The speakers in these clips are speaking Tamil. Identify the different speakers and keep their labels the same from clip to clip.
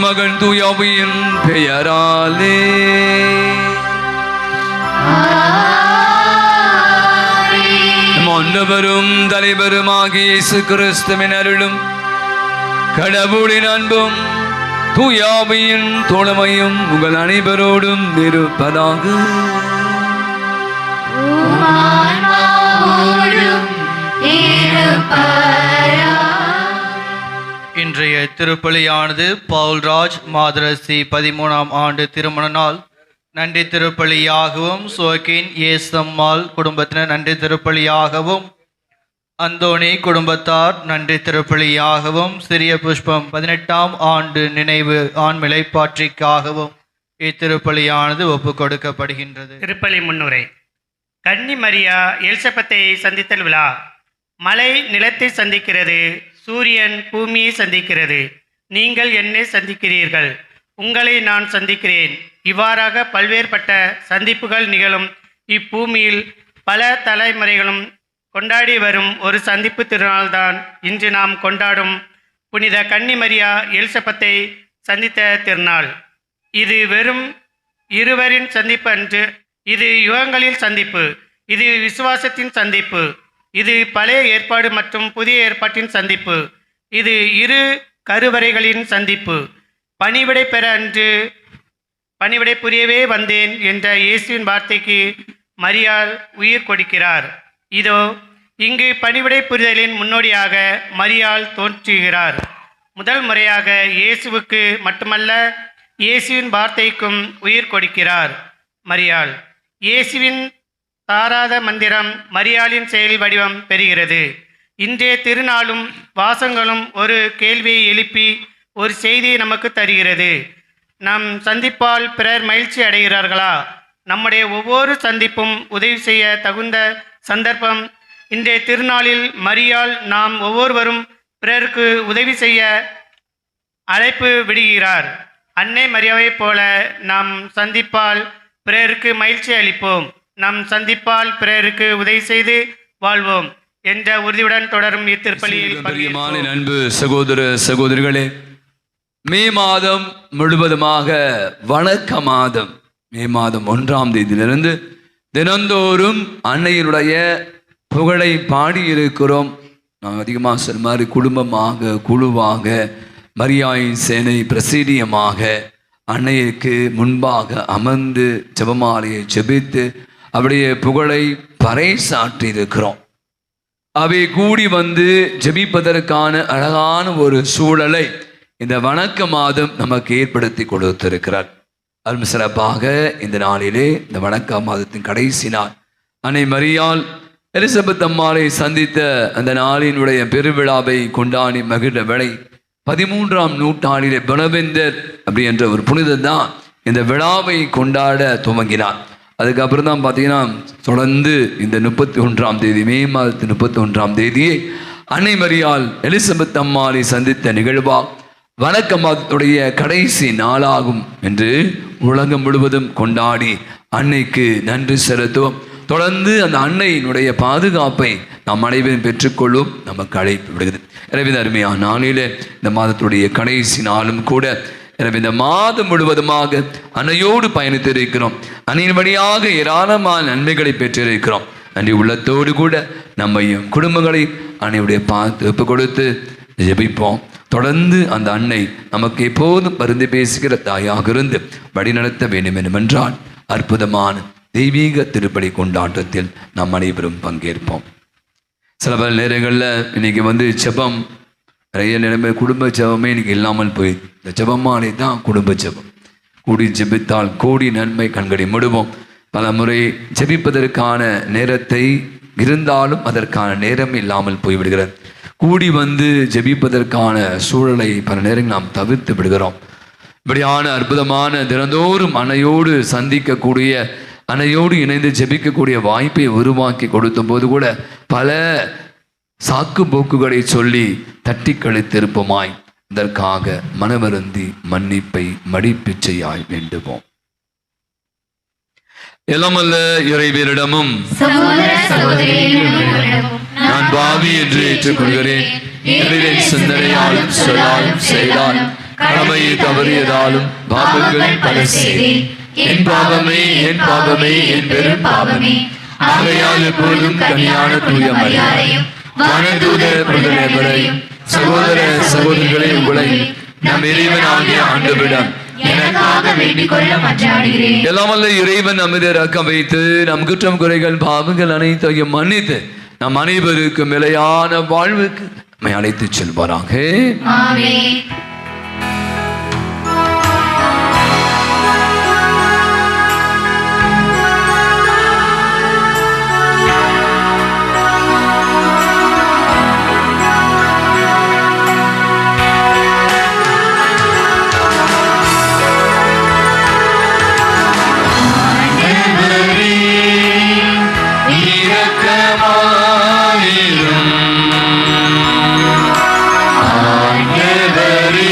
Speaker 1: மகன் தூயாவியின் பெயராலே நம் ஆண்டவரும் தலைவருமாகிய இயேசு கிறிஸ்துவின் அருளும் கடவுளின் அன்பும் தூயாவியின் தோழமையும் உங்கள் அனைவரோடும் இருப்பதாக.
Speaker 2: இன்றைய திருப்பலியானது பவுல்ராஜ் மாதரசி 13ஆம் ஆண்டு திருமண நாள் நன்றி திருப்பலியாகவும், சோக்கின் ஏசம்மாள் குடும்பத்தினர் நன்றி திருப்பலியாகவும், அந்தோணி குடும்பத்தார் நன்றி திருப்பலியாகவும், சிறிய புஷ்பம் 18ஆம் ஆண்டு நினைவு ஆண்மிலை பாற்றிக்காகவும் இத்திருப்பலியானது ஒப்பு கொடுக்கப்படுகின்றது.
Speaker 3: திருப்பலி முன்னுரை. கன்னி மரியா எலிசபெத்தை சந்தித்தல் விழா. மலை நிலத்தை சந்திக்கிறது, சூரியன் பூமியை சந்திக்கிறது. நீங்கள் என்னை சந்திக்கிறீர்கள், உங்களை நான் சந்திக்கிறேன். இவ்வாறாக பல்வேறுபட்ட சந்திப்புகள் நிகழும் இப்பூமியில் பல தலைமுறைகளும் கொண்டாடி வரும் ஒரு சந்திப்பு திருநாள்தான் இன்று நாம் கொண்டாடும் புனித கன்னிமரியா எலிசபெத்தை சந்தித்த திருநாள். இது வெறும் இருவரின் சந்திப்பு அன்று, இது யுகங்களில் சந்திப்பு, இது விசுவாசத்தின் சந்திப்பு, இது பழைய ஏற்பாடு மற்றும் புதிய ஏற்பாட்டின் சந்திப்பு, இது இரு கருவறைகளின் சந்திப்பு. பணிவிடை பெற அன்று பணிவிடை புரியவே வந்தேன் என்ற இயேசுவின் வார்த்தைக்கு மரியாள் உயிர் கொடுக்கிறார். இதோ இங்கு பணிவிடை புரிதலின் முன்னோடியாக மரியாள் தோன்றுகிறார். முதல் முறையாக இயேசுவுக்கு மட்டுமல்ல, இயேசுவின் வார்த்தைக்கும் உயிர் கொடுக்கிறார் மரியாள். இயேசுவின் தாராத மந்திரம் மரியாளின் செயல் வடிவம் பெறுகிறது. இன்றைய திருநாளும் வாசங்களும் ஒரு கேள்வியை எழுப்பி ஒரு செய்தியை நமக்கு தருகிறது. நம் சந்திப்பால் பிறர் மகிழ்ச்சி அடைகிறார்களா? நம்முடைய ஒவ்வொரு சந்திப்பும் உதவி செய்ய தகுந்த சந்தர்ப்பம். இன்றைய திருநாளில் மரியாள் நாம் ஒவ்வொருவரும் பிறருக்கு உதவி செய்ய அழைப்பு விடுகிறார். அன்னை மரியாவைப் போல நாம் சந்திப்பால் பிறருக்கு மகிழ்ச்சி அளிப்போம், நம் சந்திப்பால் பிறருக்கு உதவி செய்து வாழ்வோம் என்ற உறுதியுடன் தொடரும் இத்திருப்பலியில்
Speaker 1: அன்பு சகோதர சகோதரிகளே, மே மாதம் முழுவதுமாக வணக்க மாதம். மே மாதம் 1ஆம் தேதியிலிருந்து தினந்தோறும் அன்னையினுடைய புகழை பாடியிருக்கிறோம். நாங்கள் அதிகமாக சொல்ல மாதிரி குடும்பமாக, குழுவாக, மரியாயின் சேனை பிரசீடியமாக அன்னைக்கு முன்பாக அமர்ந்து ஜெபமாலையை ஜெபித்து அவருடைய புகழை பறைசாற்றி இருக்கிறோம். அவை கூடி வந்து ஜெபிப்பதற்கான அழகான ஒரு சூழலை இந்த வணக்க மாதம் நமக்கு ஏற்படுத்தி கொடுத்திருக்கிறார். அது சிறப்பாக இந்த நாளிலே, இந்த வணக்க மாதத்தின் கடைசி நாள், அன்னை மரியாள் எலிசபெத் அம்மாளை சந்தித்த அந்த நாளினுடைய பெருவிழாவை கொண்டாடி மகிழ வேளை 13ஆம் நூற்றாண்டிலே பெனவெந்தர் அப்படி என்ற ஒரு புனிதர் தான் இந்த விழாவை கொண்டாட துவங்கினார். அதுக்கப்புறம் தான் பார்த்தீங்கன்னா தொடர்ந்து இந்த 31ஆம் தேதி, மே மாதத்து 31ஆம் தேதியை அன்னை மரியாள் எலிசபெத் அம்மாளை சந்தித்த நிகழ்வா வணக்க மாதத்துடைய கடைசி நாளாகும் என்று உலகம் முழுவதும் கொண்டாடி அன்னைக்கு நன்றி செலுத்துவோம். தொடர்ந்து அந்த அன்னையினுடைய பாதுகாப்பை நாம் அனைவரும் பெற்றுக்கொள்வோம் நமக்கு அழைப்பு விடுகிறது. எனவே இந்த அருமையான நாளிலே இந்த மாதத்துடைய கடைசி நாளும் கூட, எனவே இந்த மாதம் முழுவதுமாக அன்னையோடு பயணித்திருக்கிறோம். அன்னையின் வழியாக ஏராளமான நன்மைகளை பெற்றிருக்கிறோம். நன்றி உள்ளத்தோடு கூட நம்மையும் குடும்பங்களையும் அன்னையுடைய பார்த்து ஒப்பு கொடுத்து ஜெபிப்போம். தொடர்ந்து அந்த அன்னை நமக்கு எப்போதும் பரிந்து பேசுகிற தாயாக இருந்து வழிநடத்த வேண்டும் என்றால் அற்புதமான தெய்வீக திருப்பலி கொண்டாட்டத்தில் நாம் அனைவரும் பங்கேற்போம். சில பல நேரங்களில் இன்னைக்கு ஜெபம் நிறைய நிலைமை, குடும்ப ஜெபமே இன்னைக்கு இல்லாமல் போயிடுது. இந்த ஜெபமானே தான் குடும்ப ஜெபம். கூடி ஜெபித்தால் கோடி நன்மை கண்களை முடுவோம். பல முறை ஜெபிப்பதற்கான நேரத்தை இருந்தாலும் அதற்கான நேரம் இல்லாமல் போய்விடுகிறது. கூடி ஜெபிப்பதற்கான சூழலை பல நேரங்கள் நாம் தவிர்த்து விடுகிறோம். இப்படியான அற்புதமான தினந்தோறும் அன்னையோடு சந்திக்கக்கூடிய, அன்னையோடு இணைந்து ஜெபிக்கக்கூடிய வாய்ப்பை உருவாக்கி கொடுத்த போது கூட பல சாக்கு போக்குகளை சொல்லி தட்டி கழித்திருப்போமாய். இதற்காக மனவருந்தி மன்னிப்பை மடிப்பிச்சையாய் வேண்டுவோம். எல்லாமல்ல இறைவனிடமும் நான் பாவி என்று ஏற்றுக்கொள்கிறேன். என் சிந்தனையாலும் சொல்லாலும் செயலாலும் கடமையை தவறியதாலும் பாவங்கள் பல செய்தேன். என் பாவமே, என் பாவமே, என் பெரும் பாவமே. ஆகையால் எப்பொழுதும் கனியான தூய மரியாதையும் வானதூத பிரதமரையும் சகோதர சகோதரிகளை உங்களை நம் இறைவனாகிய ஆண்டவரிடம் எனக்காக வேண்டிக் கொள்ள மன்றாடுகிறேன். எல்லாமல்ல இறைவன் நம்மை இரக்கம் வைத்து நம் குற்றம் குறைகள் பாவங்கள் அனைத்தையும் மன்னித்து நம் அனைவருக்கும் நிலையான வாழ்வுக்கு நம்மை அழைத்து செல்வாராக. ஆமென்.
Speaker 4: ஆண்டவரே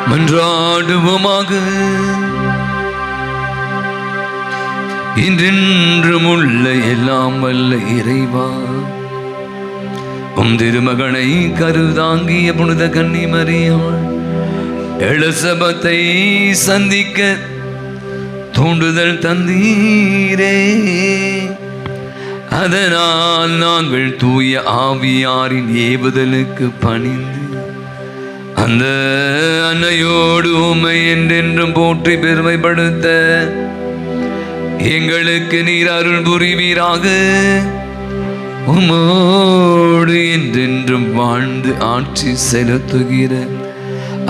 Speaker 1: மன்றாடுவோமாக. இன்றென்றும் உள்ள எல்லாம் வல்ல இறைவா, உம் திருமகனை கருதாங்கிய புனித கன்னி மரியாள் எலிசபெத்தை சந்திக்க தூண்டுதல் தந்தீரே. அதனால் நாங்கள் தூய ஆவியாரின் ஏவுதலுக்கு பணிந்து அந்த அன்னையோடு உம்மை என்றென்றும் போற்றி பெருமைப்படுத்த எங்களுக்கு நீர் அருள் புரிவீராக. உம்மோடு என்றென்றும் வாழ்ந்து ஆட்சி செலுத்துகிற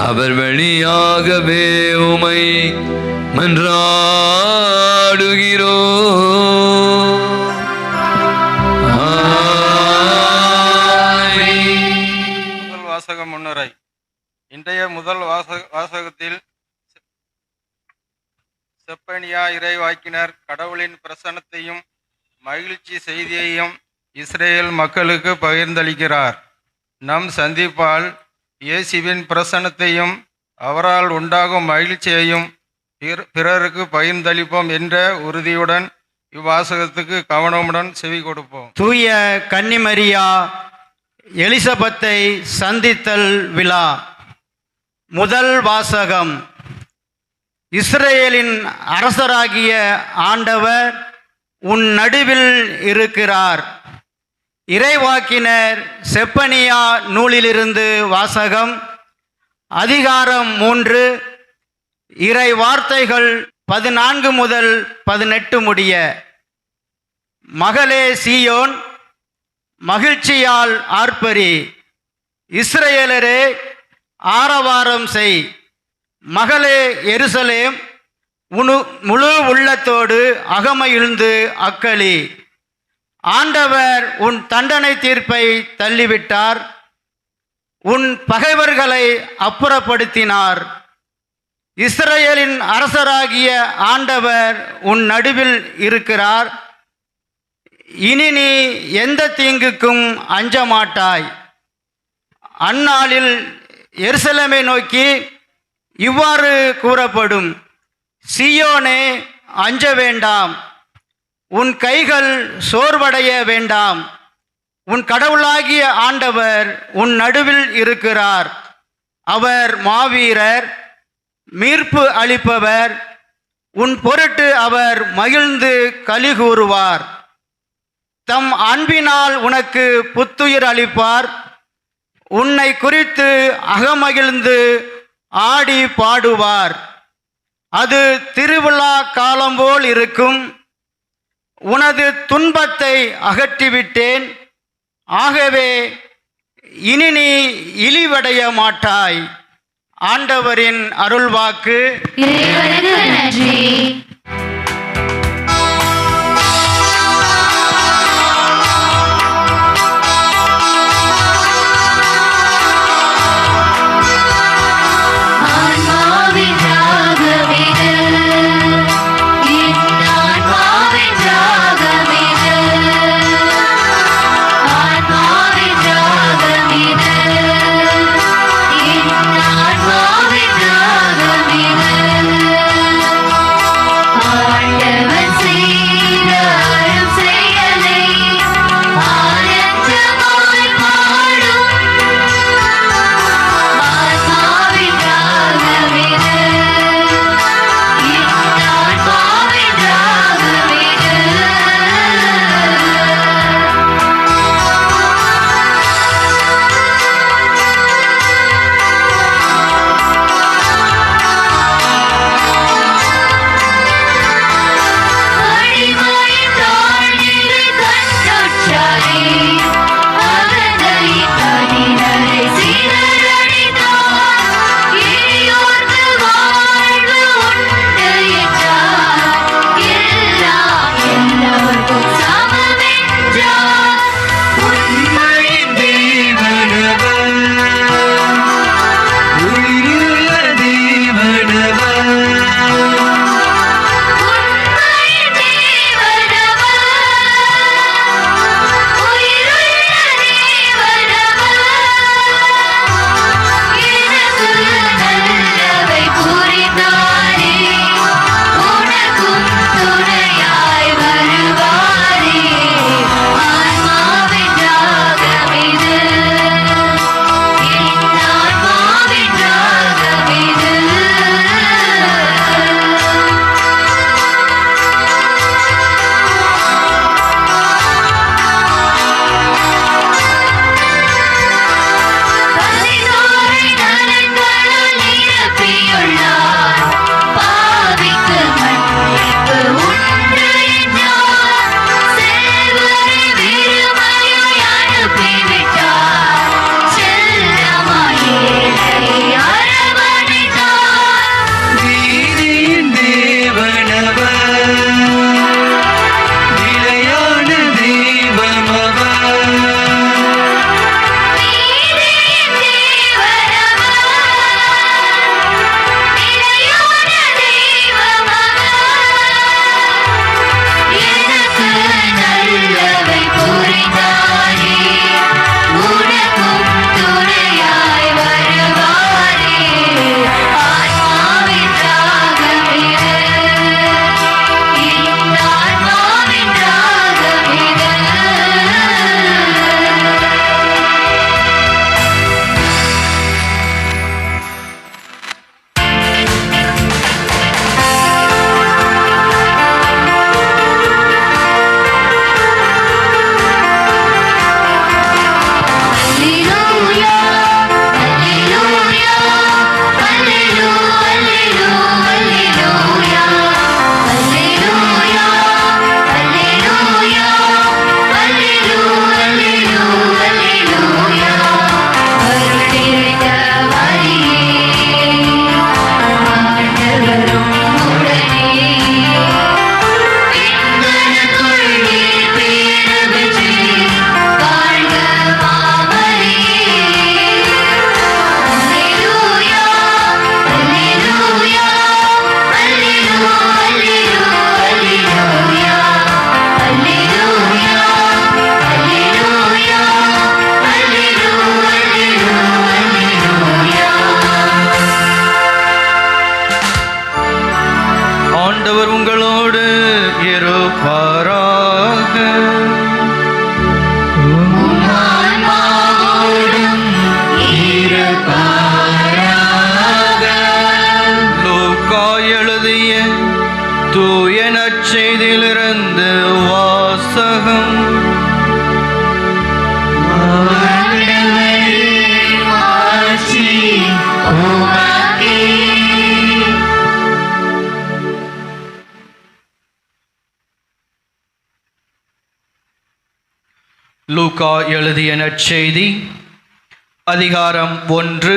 Speaker 1: அவர் வழியாகவே உம்மை மன்றாடுகிறோ.
Speaker 4: முதல் வாசகம் முன்னுரை. இன்றைய முதல் வாசகத்தில் செப்பனியா இறைவாக்கினர் கடவுளின் பிரசன்னத்தையும் மகிழ்ச்சி செய்தியையும் இஸ்ரேல் மக்களுக்கு பகிர்ந்தளிக்கிறார். நம் சந்திப்பால் இயேசுவின் பிரசன்னத்தையும் அவரால் உண்டாகும் மகிழ்ச்சியையும் பிறருக்கு பகிர்ந்தளிப்போம் என்ற உறுதியுடன் இவ்வாசகத்துக்கு கவனமுடன் செவி கொடுப்போம்.
Speaker 3: தூய கன்னிமரியா எலிசபெத்தை சந்தித்தல் விழா. முதல் வாசகம். இஸ்ரேலின் அரசராகிய ஆண்டவர் உன் நடுவில் இருக்கிறார். இறைவாக்கினர் செப்பனியா நூலிலிருந்து வாசகம். அதிகாரம் 3, இறை வார்த்தைகள் 14 முதல் 18 முடிய. மகளே சீயோன், மகிழ்ச்சியால் ஆர்ப்பரி. இஸ்ரவேலரே, ஆரவாரம் செய். மகளே எருசலேம், முழு உள்ளத்தோடு அகமகிழ்ந்து அக்களி. ஆண்டவர் உன் தண்டனை தீர்ப்பை தள்ளிவிட்டார். உன் பகைவர்களை அப்புறப்படுத்தினார். இஸ்ரவேலின் அரசராகிய ஆண்டவர் உன் நடுவில் இருக்கிறார். இனி நீ எந்த தீங்குக்கும் அஞ்ச மாட்டாய். அந்நாளில் எருசலேமை நோக்கி இவ்வாறு கூறப்படும்: சீயோனே, அஞ்ச வேண்டாம், உன் கைகள் சோர்வடைய வேண்டாம். உன் கடவுளாகிய ஆண்டவர் உன் நடுவில் இருக்கிறார். அவர் மாவீரர், மீட்பு அளிப்பவர். உன் பொருட்டு அவர் மகிழ்ந்து களி கூறுவார். தம் அன்பினால் உனக்கு புத்துயிர் அளிப்பார். உன்னை குறித்து அகமகிழ்ந்து ஆடி பாடுவார். அது திருவிழா காலம் போல் இருக்கும். உனது துன்பத்தை அகற்றிவிட்டேன். ஆகவே இனி நீ இழிவடைய மாட்டாய். ஆண்டவரின் அருள்வாக்கு.
Speaker 2: லூக்கா எழுதிய நற்செய்தி அதிகாரம் 1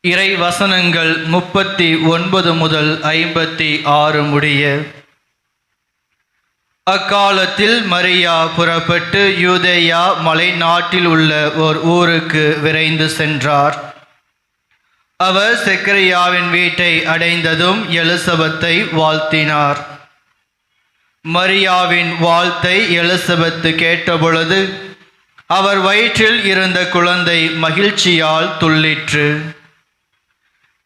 Speaker 2: இறை வசனங்கள் 39 முதல் 56 முடிய. அக்காலத்தில் மரியா புறப்பட்டு யூதேயா மலை நாட்டில் உள்ள ஓர் ஊருக்கு விரைந்து சென்றார். அவர் செக்கரியாவின் வீட்டை அடைந்ததும் எலிசபெத்தை வாழ்த்தினார். மரியாவின் வாழ்த்தை எலிசபெத்து கேட்டபொழுது அவர் வயிற்றில் இருந்த குழந்தை மகிழ்ச்சியால் துள்ளிற்று.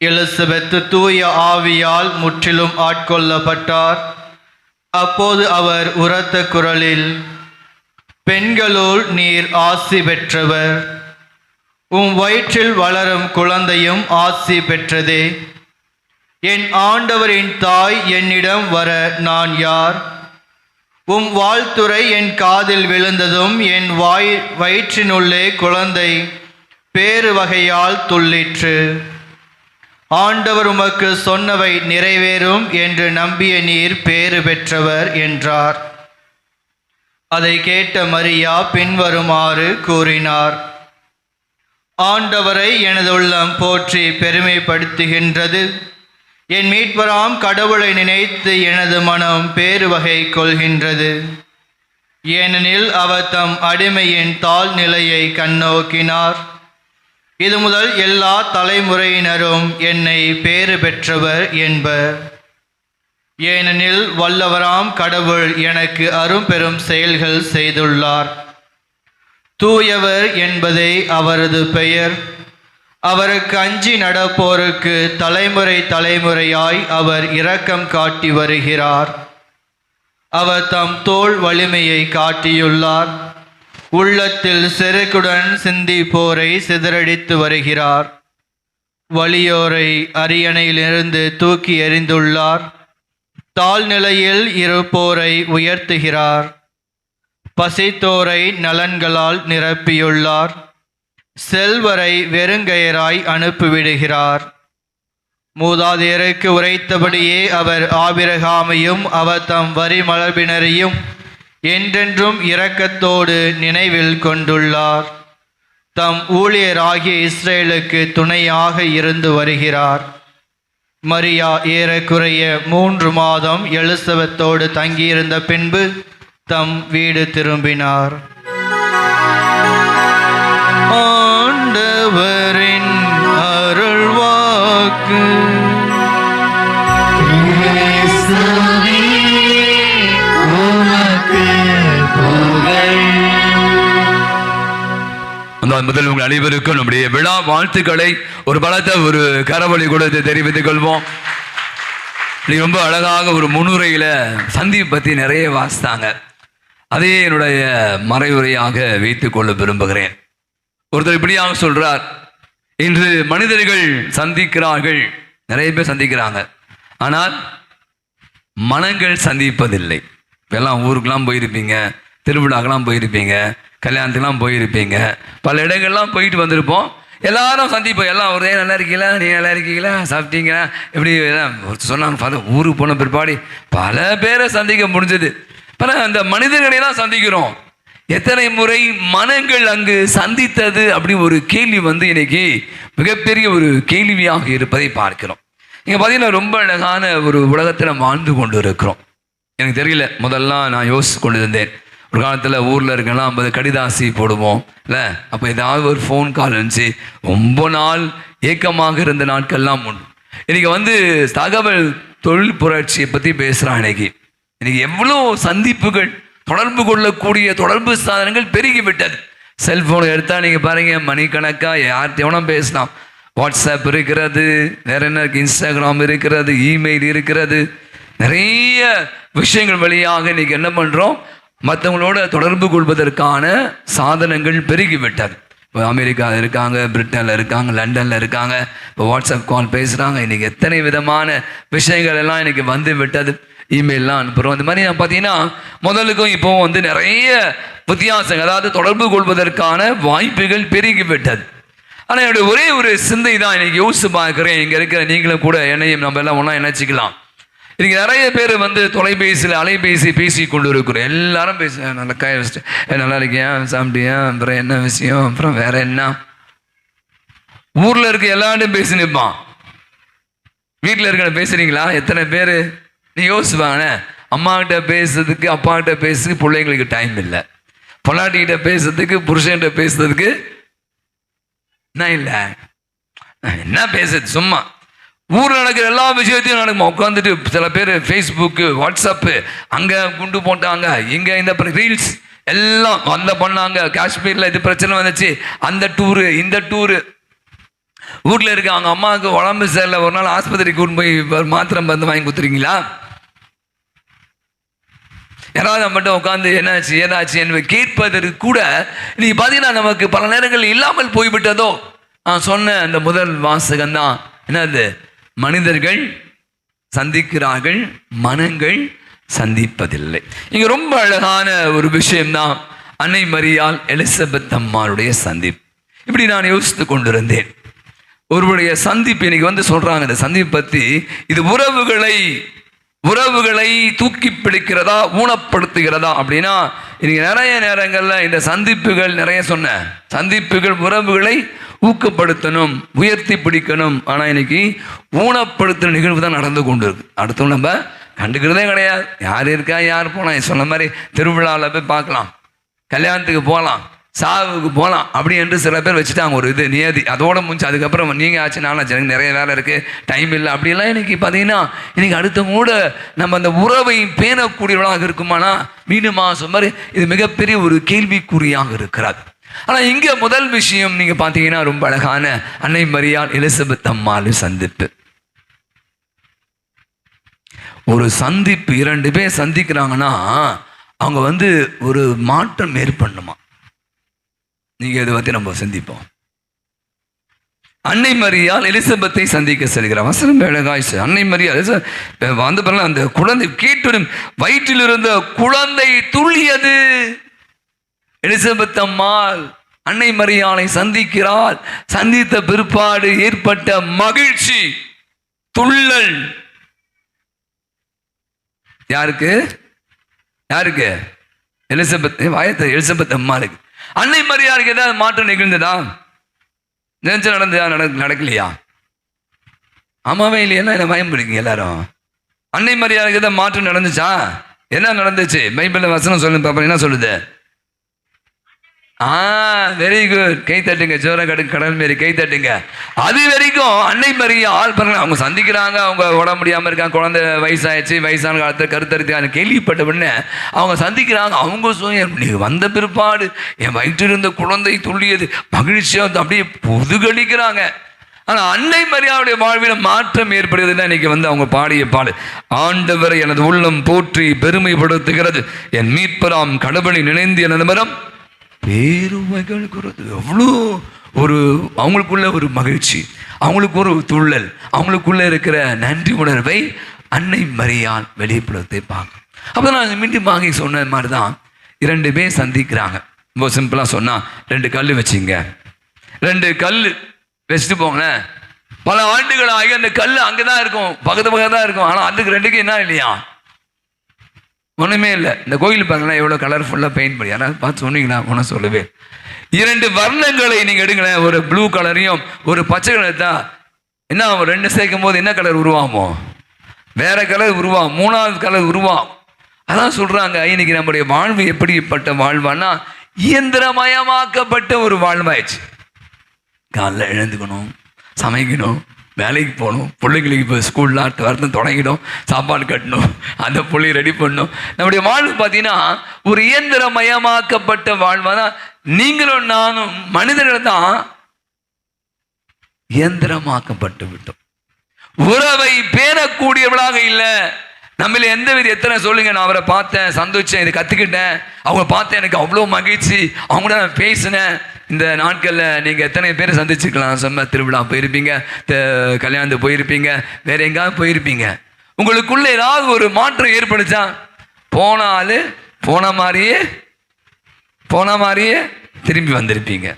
Speaker 2: எலிசபெத்து தூய ஆவியால் முற்றிலும் ஆட்கொள்ளப்பட்டார். அப்போது அவர் உரத்த குரலில், பெண்களுள் நீர் ஆசி பெற்றவர், உம் வயிற்றில் வளரும் குழந்தையும் ஆசி பெற்றதே. என் ஆண்டவரின் தாய் என்னிடம் வர நான் யார்? உம் வாழ்த்துரை என் காதில் விழுந்ததும் என் வயிற்றினுள்ளே குழந்தை பேறு வகையால் துள்ளிற்று. ஆண்டவர் உமக்கு சொன்னவை நிறைவேறும் என்று நம்பிய நீர் பேறு பெற்றவர் என்றார். அதை கேட்ட மரியா பின்வருமாறு கூறினார்: ஆண்டவரை எனது உள்ளம் போற்றி பெருமைப்படுத்துகின்றது. என் மீட்பராம் கடவுளை நினைத்து எனது மனம் பேருவகை கொள்கின்றது. ஏனெனில் அவர் தம் அடிமையின் தாழ் நிலையை கண்ணோக்கினார். இது முதல் எல்லா தலைமுறையினரும் என்னை பேறு பெற்றவர் என்பர். ஏனெனில் வல்லவராம் கடவுள் எனக்கு அரும்பெரும் செயல்கள் செய்துள்ளார். தூயவர் என்பதே அவரது பெயர். அவருக்கு அஞ்சி நடப்போருக்கு தலைமுறை தலைமுறையாய் அவர் இரக்கம் காட்டி வருகிறார். அவர் தம் தோள் வலிமையை காட்டியுள்ளார். உள்ளத்தில் செருக்குடன் சிந்திப்போரை சிதறடித்து வருகிறார். வலியோரை அரியணையிலிருந்து தூக்கி எறிந்துள்ளார். தாழ்நிலையில் இருப்போரை உயர்த்துகிறார். பசித்தோரை நலன்களால் நிரப்பியுள்ளார். செல்வரை வெறுங்கயராய் அனுப்பிவிடுகிறார். மூதாதையருக்கு உரைத்தபடியே அவர் ஆபிரகாமையும் அவர் தம் வரி மரபினரையும் என்றென்றும் இரக்கத்தோடு நினைவில் கொண்டுள்ளார். தம் ஊழியராகிய இஸ்ரேலுக்கு துணையாக இருந்து வருகிறார். மரியா ஏறக்குறைய 3 மாதம் எலிசபெத்தோடு தங்கியிருந்த பின்பு தம் வீடு திரும்பினார். ஆண்டவரின் அருள்வாக்கு.
Speaker 1: முதல் உங்கள் அனைவருக்கும் நம்முடைய விழா வாழ்த்துக்களை ஒரு பலத்த ஒரு கரவொலி கொடுத்து தெரிவித்துக் கொள்வோம். ரொம்ப அழகாக ஒரு முன்னுரையில சந்தீப் பத்தி நிறைய வாசித்தாங்க. அதே என்னுடைய மறைவுரையாக வைத்துக் கொள்ள விரும்புகிறேன். ஒருத்தர் இப்படியாக சொல்றார்: இன்று மனிதர்கள் சந்திக்கிறார்கள், நிறைய பேர் சந்திக்கிறாங்க, ஆனால் மனங்கள் சந்திப்பதில்லை. இப்பெல்லாம் ஊருக்கெல்லாம் போயிருப்பீங்க, திருவிழாக்கெல்லாம் போயிருப்பீங்க, கல்யாணத்துக்கெல்லாம் போயிருப்பீங்க, பல இடங்கள்லாம் போயிட்டு வந்திருப்போம். எல்லாரும் சந்திப்போம். எல்லாம் ஒரே நல்லா இருக்கீங்களா, நீ நல்லா இருக்கீங்களா, சாப்பிட்டீங்களா, இப்படி ஒருத்தர் சொன்னாங்க. ஊருக்கு போன பிற்பாடு பல பேரை சந்திக்க முடிஞ்சது. பல அந்த மனிதர்களையெல்லாம் சந்திக்கிறோம். எத்தனை முறை மனங்கள் அங்கு சந்தித்தது அப்படி ஒரு கேள்வி இன்னைக்கு மிகப்பெரிய ஒரு கேள்வியாக இருப்பதை பார்க்கிறோம். இங்கே பார்த்தீங்கன்னா ரொம்ப அழகான ஒரு உலகத்தில் வாழ்ந்து கொண்டு இருக்கிறோம். எனக்கு தெரியல, முதல்லாம் நான் யோசிச்சு கொண்டு இருந்தேன். ஒரு காலத்தில் ஊரில் இருக்கலாம் 50 கடிதாசி போடுவோம் இல்லை, அப்போ ஏதாவது ஒரு ஃபோன் கால் இருந்துச்சு. ரொம்ப நாள் ஏக்கமாக இருந்த நாட்கள்லாம் உண்டு. இன்னைக்கு தகவல் தொழில் புரட்சியை பற்றி பேசுகிறான். இன்னைக்கு எவ்வளோ சந்திப்புகள், தொடர்பு கொள்ளக்கூடிய தொடர்பு சாதனங்கள் பெருகிவிட்டது. செல்ஃபோனை எடுத்தால் நீங்கள் பாருங்க, மணிக்கணக்காக யார்கிட்ட எவனோ பேசலாம். வாட்ஸ்அப் இருக்கிறது, வேற என்ன இருக்குது, இன்ஸ்டாகிராம் இருக்கிறது, இமெயில் இருக்கிறது. நிறைய விஷயங்கள் வழியாக இன்னைக்கு என்ன பண்ணுறோம், மற்றவங்களோட தொடர்பு கொள்வதற்கான சாதனங்கள் பெருகிவிட்டது. இப்போ அமெரிக்காவில் இருக்காங்க, பிரிட்டனில் இருக்காங்க, லண்டனில் இருக்காங்க, இப்போ வாட்ஸ்அப் கால் பேசுகிறாங்க. இன்றைக்கி எத்தனை விதமான விஷயங்கள் எல்லாம் இன்றைக்கி வந்து விட்டது. இமெயிலெலாம் அனுப்புகிறோம். இந்த மாதிரி பார்த்தீங்கன்னா முதலுக்கும் இப்போவும் நிறைய வித்தியாசங்கள், அதாவது தொடர்பு கொள்வதற்கான வாய்ப்புகள் பெருகிவிட்டது. ஆனால் என்னுடைய ஒரே ஒரு சிந்தை தான் இன்றைக்கி யோசித்து பார்க்குறேன். இங்கே இருக்கிற நீங்களும் கூட என்னையும் நம்ம எல்லாம் ஒன்றா நினைச்சிக்கலாம். இன்னைக்கு நிறைய பேர் வந்து தொலைபேசியில் அலைபேசி பேசி கொண்டு இருக்கிறோம். எல்லாரும் பேச நல்லா காய வச்சுட்டு நல்லா இருக்கியா, சாப்பிட்டியா, அப்புறம் என்ன விஷயம், அப்புறம் வேற என்ன, ஊர்ல இருக்க எல்லாரும் பேசி நிற்பான். வீட்டில் இருக்க பேசுறீங்களா? எத்தனை பேர் நீ யோசிப்பாங்க, அம்மா கிட்ட பேசுறதுக்கு அப்பா கிட்ட பேசுறதுக்கு பிள்ளைங்களுக்கு டைம் இல்லை, பொண்டாட்டிகிட்ட பேசுறதுக்கு புருஷன்கிட்ட பேசுறதுக்கு என்ன இல்லை, என்ன பேசுறது, சும்மா ஊரில் நடக்கிற எல்லா விஷயத்தையும் நடக்குமா. உட்காந்துட்டு சில பேர் ஃபேஸ்புக்கு வாட்ஸ்அப்பு, அங்கே குண்டு போட்டாங்க, இங்கே இந்த ரீல்ஸ் எல்லாம் அந்த பண்ணாங்க, காஷ்மீரில் இது பிரச்சனை வந்துச்சு, அந்த டூரு இந்த டூரு. வீட்டில் இருக்க அவங்க அம்மாவுக்கு உடம்பு சரியில்லை, ஒரு நாள் ஆஸ்பத்திரிக்கு கூட்டு போய் மாத்திரை மருந்து வாங்கி கொடுத்துருக்கீங்களா? யாராவது நம்மகிட்ட உட்காந்து என்னாச்சு ஏதாச்சு என்று கேட்பதற்கு கூட இன்னைக்கு பார்த்தீங்கன்னா நமக்கு பல நேரங்கள் இல்லாமல் போய்விட்டதோ. நான் சொன்ன அந்த முதல் வாசகம் தான் என்னது, மனிதர்கள் சந்திக்கிறார்கள், மனங்கள் சந்திப்பதில்லை. இங்க ரொம்ப அழகான ஒரு விஷயம்தான் அன்னை மரியாள் எலிசபெத் அம்மாளுடைய சந்திப்பு. இப்படி நான் யோசித்து கொண்டிருந்தேன். ஒருவருடைய சந்திப்பு இன்னைக்கு வந்து சொல்றாங்க, இந்த சந்திப்பு பத்தி, இது உறவுகளை தூக்கி பிடிக்கிறதா ஊனப்படுத்துகிறதா அப்படின்னா, இன்னைக்கு நிறைய நேரங்களில் இந்த சந்திப்புகள், நிறைய சொன்ன சந்திப்புகள் உறவுகளை ஊக்கப்படுத்தணும், உயர்த்தி பிடிக்கணும். ஆனால் இன்னைக்கு ஊனப்படுத்துகிற நிகழ்வு தான் நடந்து கொண்டு இருக்கு. அடுத்தவங்க நம்ம கண்டுக்கிறதே கிடையாது. யார் இருக்கா யார் போகலாம், சொன்ன மாதிரி திருவிழாவில் போய் பார்க்கலாம், கல்யாணத்துக்கு போகலாம், சாவுக்கு போகலாம் அப்படி என்று சில பேர் வச்சுட்டாங்க ஒரு இது நியதி, அதோட முடிஞ்சு. அதுக்கப்புறம் நீங்கள் ஆச்சு நாளாச்சு, எனக்கு நிறைய வேலை இருக்குது, டைம் இல்லை அப்படிலாம். இன்னைக்கு பார்த்தீங்கன்னா இன்னைக்கு அடுத்தவங்க கூட நம்ம அந்த உறவை பேணக்கூடியவர்களாக இருக்குமானா மீண்டும் சொன்னார், இது மிகப்பெரிய ஒரு கேள்விக்குறியாக இருக்கிறது. ஆனால் இங்கே முதல் விஷயம் நீங்கள் பார்த்தீங்கன்னா ரொம்ப அழகான அன்னை மரியாள் எலிசபெத் அம்மாள் சந்திப்பு. ஒரு சந்திப்பு, இரண்டு பேர் சந்திக்கிறாங்கன்னா அவங்க வந்து ஒரு மாற்றம் ஏற்படணுமா. நீங்கள் இதை பற்றி நம்ம சிந்திப்போம். அன்னை மரியாள் எலிசபெத்தை சந்திக்க செல்கிறார். வசனம் அழகாய்ச்சு. அன்னை மரியாள் வந்து பிறகு அந்த குழந்தை கேட்டு வயிற்றில் இருந்த குழந்தை துள்ளியது. எலிசபெத் அம்மாள் அன்னை மரியாளை சந்திக்கிறாள். சந்தித்த பிற்பாடு ஏற்பட்ட மகிழ்ச்சி, துள்ளல் யாருக்கு? எலிசபெத் அம்மாளுக்கு. அன்னை மரியாளுக்கு ஏதாவது மாற்றம் நிகழ்ந்ததா? நினைச்சு நடக்கலையா? ஆமாவே இல்லையா? என்ன பயம் பிடிக்குங்க எல்லாரும்? அன்னை மரியாளுக்கு ஏதாவது மாற்றம் நடந்துச்சா? என்ன நடந்துச்சு? பைபிள்ல வசனம் சொல்லுங்க பாப்பா, என்ன சொல்லுது? வெரி குட், கை தட்டுங்க, ஜோர கடல் மாரி கை தட்டுங்க. அது வரைக்கும் அன்னை மரியாள் பாருங்க, அவங்க சந்திக்கிறாங்க, அவங்க உடம்பு முடியாம இருக்காங்க, குழந்தை வயசாயிடுச்சு, வயசான காலத்தில் கருத்தரித்து கேள்விப்பட்ட உடனே அவங்க சந்திக்கிறாங்க. அவங்க நீங்க வந்த பிற்பாடு என் வயிற்றில் இருந்த குழந்தை துள்ளியது, மகிழ்ச்சியா அப்படியே புதுகடிக்கிறாங்க. ஆனா அன்னை மரியாளுடைய வாழ்வில் மாற்றம் ஏற்படுகிறது. இன்னைக்கு வந்து அவங்க பாடிய பாடு, ஆண்டவரை எனது உள்ளம் போற்றி பெருமைப்படுத்துகிறது, என் மீட்பராம் கடவுளை நினைந்து எனது மரம் பேருமைகளுக்கு. எவ்வளோ ஒரு அவங்களுக்குள்ள ஒரு மகிழ்ச்சி, அவங்களுக்கு ஒரு துள்ளல், அவங்களுக்குள்ள இருக்கிற நன்றி உணர்வை அன்னை மரியாள் வெளிப்படுத்தி பார்க்க. அப்போ நான் மீண்டும் சொன்ன மாதிரி தான், இரண்டு பேர் சந்திக்கிறாங்க. ரொம்ப சிம்பிளாக சொன்னால், ரெண்டு கல் வச்சிங்க, ரெண்டு கல் வச்சுட்டு போங்களேன். பல ஆண்டுகள் ஆகி அந்த கல் அங்கே தான் இருக்கும், பக்கத்து தான் இருக்கும். ஆனால் அதுக்கு ரெண்டுக்கு என்ன இல்லையா? ஒன்றுமே இல்லை. இந்த கோயில் பாருங்களேன், எவ்வளோ கலர்ஃபுல்லாக பெயிண்ட் பண்ணி, யாராவது பார்த்து சொன்னீங்களா? ஒன்றும் சொல்லவே. இரண்டு வர்ணங்களை நீங்கள் எடுங்களேன், ஒரு ப்ளூ கலரையும் ஒரு பச்சை கலர் தான், என்ன ஆகும்? ரெண்டு சேர்க்கும் போது என்ன கலர் உருவாகுமோ? வேற கலர் உருவாகும், மூணாவது கலர் உருவாகும். அதான் சொல்கிறாங்க, இன்னைக்கு நம்முடைய வாழ்வு எப்படிப்பட்ட வாழ்வானா இயந்திரமயமாக்கப்பட்ட ஒரு வாழ்வாயிடுச்சு. காலைல எழுந்துக்கணும், சமைக்கணும், வேலைக்கு போகணும், பிள்ளைங்களுக்கு இப்போ ஸ்கூலில் அடுத்த வாரத்தை தொடங்கிடும், சாப்பாடு கட்டணும், அந்த பிள்ளை ரெடி பண்ணணும். நம்முடைய வாழ்வு பார்த்தீங்கன்னா ஒரு இயந்திரமயமாக்கப்பட்ட வாழ்வா தான். நீங்களும் நானும் மனிதர்கள் தான் இயந்திரமாக்கப்பட்டு விட்டோம். உறவை பேணக்கூடியவர்களாக இல்லை. நம்மள எந்த வித எத்தனை சொல்லுங்க, நான் அவரை பார்த்தேன், சந்தோஷம், இதை கற்றுக்கிட்டேன், அவங்க பார்த்தேன், எனக்கு அவ்வளோ மகிழ்ச்சி, அவங்க கூட நான் பேசினேன். இந்த நாட்களில் நீங்கள் எத்தனை பேரை சந்திச்சுக்கலாம்? செம்ம திருவிழா போயிருப்பீங்க, கல்யாணத்துக்கு போயிருப்பீங்க, வேற எங்காவது போயிருப்பீங்க. உங்களுக்குள்ள ஏதாவது ஒரு மாற்றம் ஏற்படுச்சா? போன மாதிரியே திரும்பி வந்திருப்பீங்க.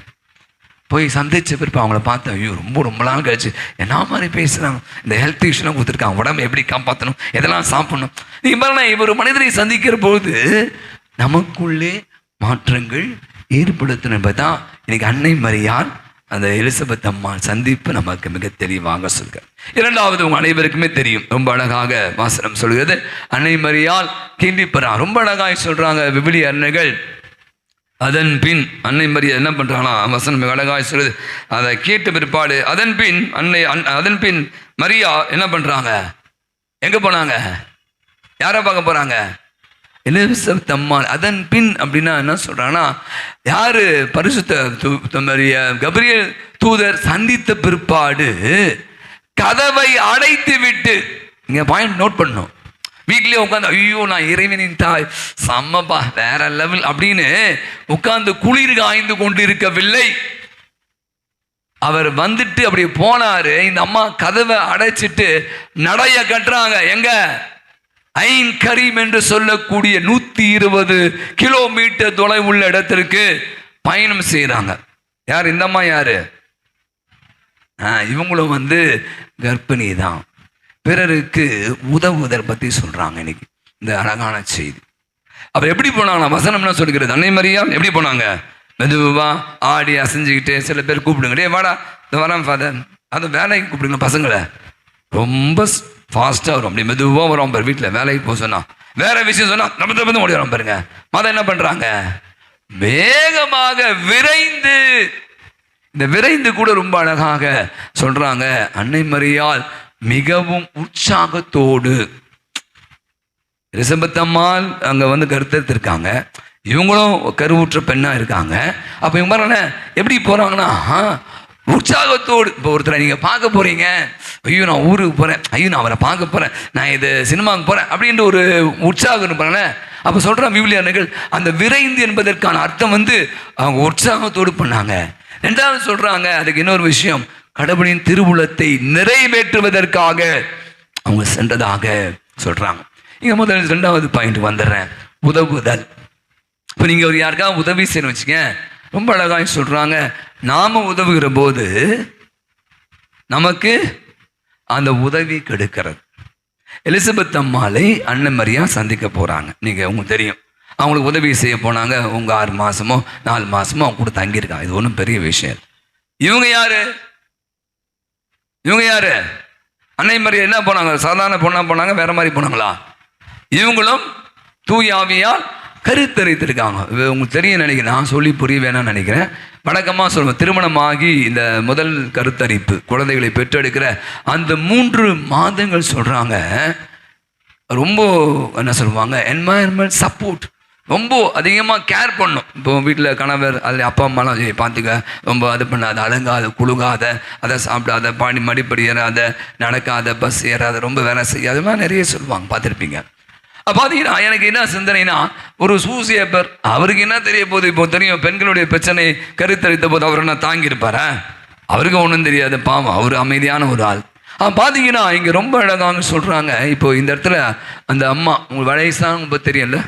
Speaker 1: போய் சந்திச்ச பிறப்பு அவங்கள பார்த்தேன், ஐயோ ரொம்ப நாள் கழிச்சு என்ன மாதிரி பேசுகிறாங்க, இந்த ஹெல்த் இஷ்யூலாம் கொடுத்துருக்காங்க, உடம்பை எப்படி காப்பாற்றணும், எதெல்லாம் சாப்பிடணும். நீங்கள் பாருங்க, இவர் மனிதரை சந்திக்கிற போது நமக்குள்ளே மாற்றங்கள் ஏற்படுத்தணும் என்பதுதான் இன்னைக்கு அன்னை மரியாள் அந்த எலிசபெத் அம்மா சந்திப்பு நமக்கு மிக தெளிவாக சொல்க. இரண்டாவது, உங்க அனைவருக்குமே தெரியும், ரொம்ப அழகாக வாசனம் சொல்கிறது, அன்னை மரியாள் கிண்டிப்பறா. ரொம்ப அழகாக சொல்றாங்க விவிலிய அறிஞர்கள். அதன் பின் அன்னை மரியா என்ன பண்றாங்கன்னா, வசனம் மிக அழகாக சொல்லுது, அதை கேட்ட பிற்பாடு அதன் பின் மரியா என்ன பண்றாங்க, எங்க போனாங்க, யாரை பார்க்க போறாங்க, எலிசபெத் அம்மாள். அதன் பின் அப்படின்னா என்ன சொல்றாங்கன்னா, யாரு பரிசுத்த கபிரியேல் தூதர் சந்தித்த பிற்பாடு கதவை அடைத்து விட்டு, இங்க பாயிண்ட் நோட் பண்ணும், வீட்லயே உட்காந்து ஐயோ நான் இறைவனின் தாய் செம்மப்பா வேற லெவல் அப்படின்னு உட்கார்ந்து குளிர் காய்ந்து கொண்டு இருக்கவில்லை. அவர் வந்துட்டு அப்படி போனாரு, இந்த அம்மா கதவை அடைச்சிட்டு நடைய கட்டுறாங்க. எங்க, ஐன் கரீம் என்று சொல்லக்கூடிய 120 கிலோமீட்டர் தொலைவுள்ள இடத்திற்கு பயணம் செய்யறாங்க. யார் இந்த அம்மா, யாரு, இவங்களும் கர்ப்பிணி தான். பிறருக்கு உதவுதல் பத்தி சொல்றாங்க இன்னைக்கு இந்த அழகான செய்தி. அப்ப எப்படி போனாங்க, வசனம் என்ன சொல்லுகிறது, அன்னை மரியாள் எப்படி போனாங்க, மெதுவா ஆடி அசைஞ்சுக்கிட்டு, சில பேர் கூப்பிடுங்க, டே வாடா இந்த வரேன் ஃபாதர், அது வேலைக்கு கூப்பிடுங்க பசங்களை, ரொம்ப ஃபாஸ்ட்டாக வரும், அப்படி மெதுவாக வரும் பாரு. வீட்டில் வேலைக்கு போக சொன்னா, வேற விஷயம் சொன்னா நம்ம ஓடி வரோம் பாருங்க. மதம் என்ன பண்றாங்க, வேகமாக விரைந்து, இந்த விரைந்து கூட ரொம்ப அழகாக சொல்றாங்க, அன்னை மரியாள் மிகவும் உற்சாகத்தோடு. எலிசபெத் அம்மாள் அங்க கருத்தெடுத்திருக்காங்க, இவங்களும் கருவுற்ற பெண்ணா இருக்காங்க. அப்ப இவங்க எப்படி போறாங்கன்னா உற்சாகத்தோடு. இப்போ ஒருத்தரை நீங்க பார்க்க போறீங்க, ஐயோ நான் ஊருக்கு போறேன், ஐயோ நான் அவரை பார்க்க போறேன், நான் இது சினிமாவுக்கு போறேன் அப்படின்ற ஒரு உற்சாகம் இருப்பாங்க. அப்ப சொல்றான் விவிலியர்கள், அந்த விரைந்து என்பதற்கான அர்த்தம் அவங்க உற்சாகத்தோடு பண்ணாங்க. ரெண்டாவது சொல்றாங்க, அதுக்கு இன்னொரு விஷயம், கடவுளின் திருவுளத்தை நிறைவேற்றுவதற்காக அவங்க சென்றதாக சொல்றாங்க. இங்க முதல் ரெண்டாவது பாயிண்ட் வந்துடுறேன், உதவுதல். இப்போ நீங்க ஒரு யாருக்காக உதவி செய்யணும் வச்சுக்க, ரொம்ப அழகாக சொல்றாங்க, நாம உதவுகிற போது நமக்கு அந்த உதவி கெடுக்கிறது. எலிசபெத் அம்மாளை அன்னை மரியா சந்திக்க போறாங்க. நீங்க உங்களுக்கு தெரியும், அவங்களுக்கு உதவி செய்ய போனாங்க. உங்க 6 மாசமோ 4 மாசமோ அவங்க கூட தங்கியிருக்காங்க. இது ஒன்றும் பெரிய விஷயம். இவங்க யாரு, அன்னை மரியா என்ன போனாங்க, சாதாரண பொண்ணா போனாங்க, வேற மாதிரி போனாங்களா? இவங்களும் தூய ஆவியால் கருத்தரித்திருக்காங்க. உங்களுக்கு தெரியும் நினைக்கிறேன், நான் சொல்லி புரிய வேணாம்னு நினைக்கிறேன். வழக்கமாக சொல்லுவேன், திருமணமாகி இந்த முதல் கருத்தரிப்பு குழந்தைகளை பெற்றெடுக்கிற அந்த 3 மாதங்கள் சொல்றாங்க, ரொம்ப என்ன சொல்லுவாங்க, என்வாயர்மெண்ட் சப்போர்ட் ரொம்ப அதிகமாக கேர் பண்ணும். இப்போ வீட்டில் கணவர் அதில் அப்பா அம்மாலாம் பார்த்துக்க, ரொம்ப அது பண்ணாத, அடங்காத, குழுகாத, அதை சாப்பிடாத, மடிப்படி ஏறாத, நடக்காத, பஸ் ஏறாத, ரொம்ப வேலை செய்யாத மாதிரி நிறைய சொல்லுவாங்க, பார்த்துருப்பீங்க. பார்த்தீங்கன்னா எனக்கு என்ன சிந்தனைனா, ஒரு சூசியப்பர் அவருக்கு என்ன தெரிய போகுது, இப்போ தெரியும் பெண்களுடைய பிரச்சனை கருத்தரித்த போது அவர் என்ன தாங்கியிருப்பாரா? அவருக்கு ஒன்றும் தெரியாது, பாவம், அவர் அமைதியான ஒரு ஆள். பார்த்தீங்கன்னா இங்கே ரொம்ப அழகாக சொல்கிறாங்க. இப்போ இந்த இடத்துல அந்த அம்மா, உங்களுக்கு வயசாக ரொம்ப தெரியல,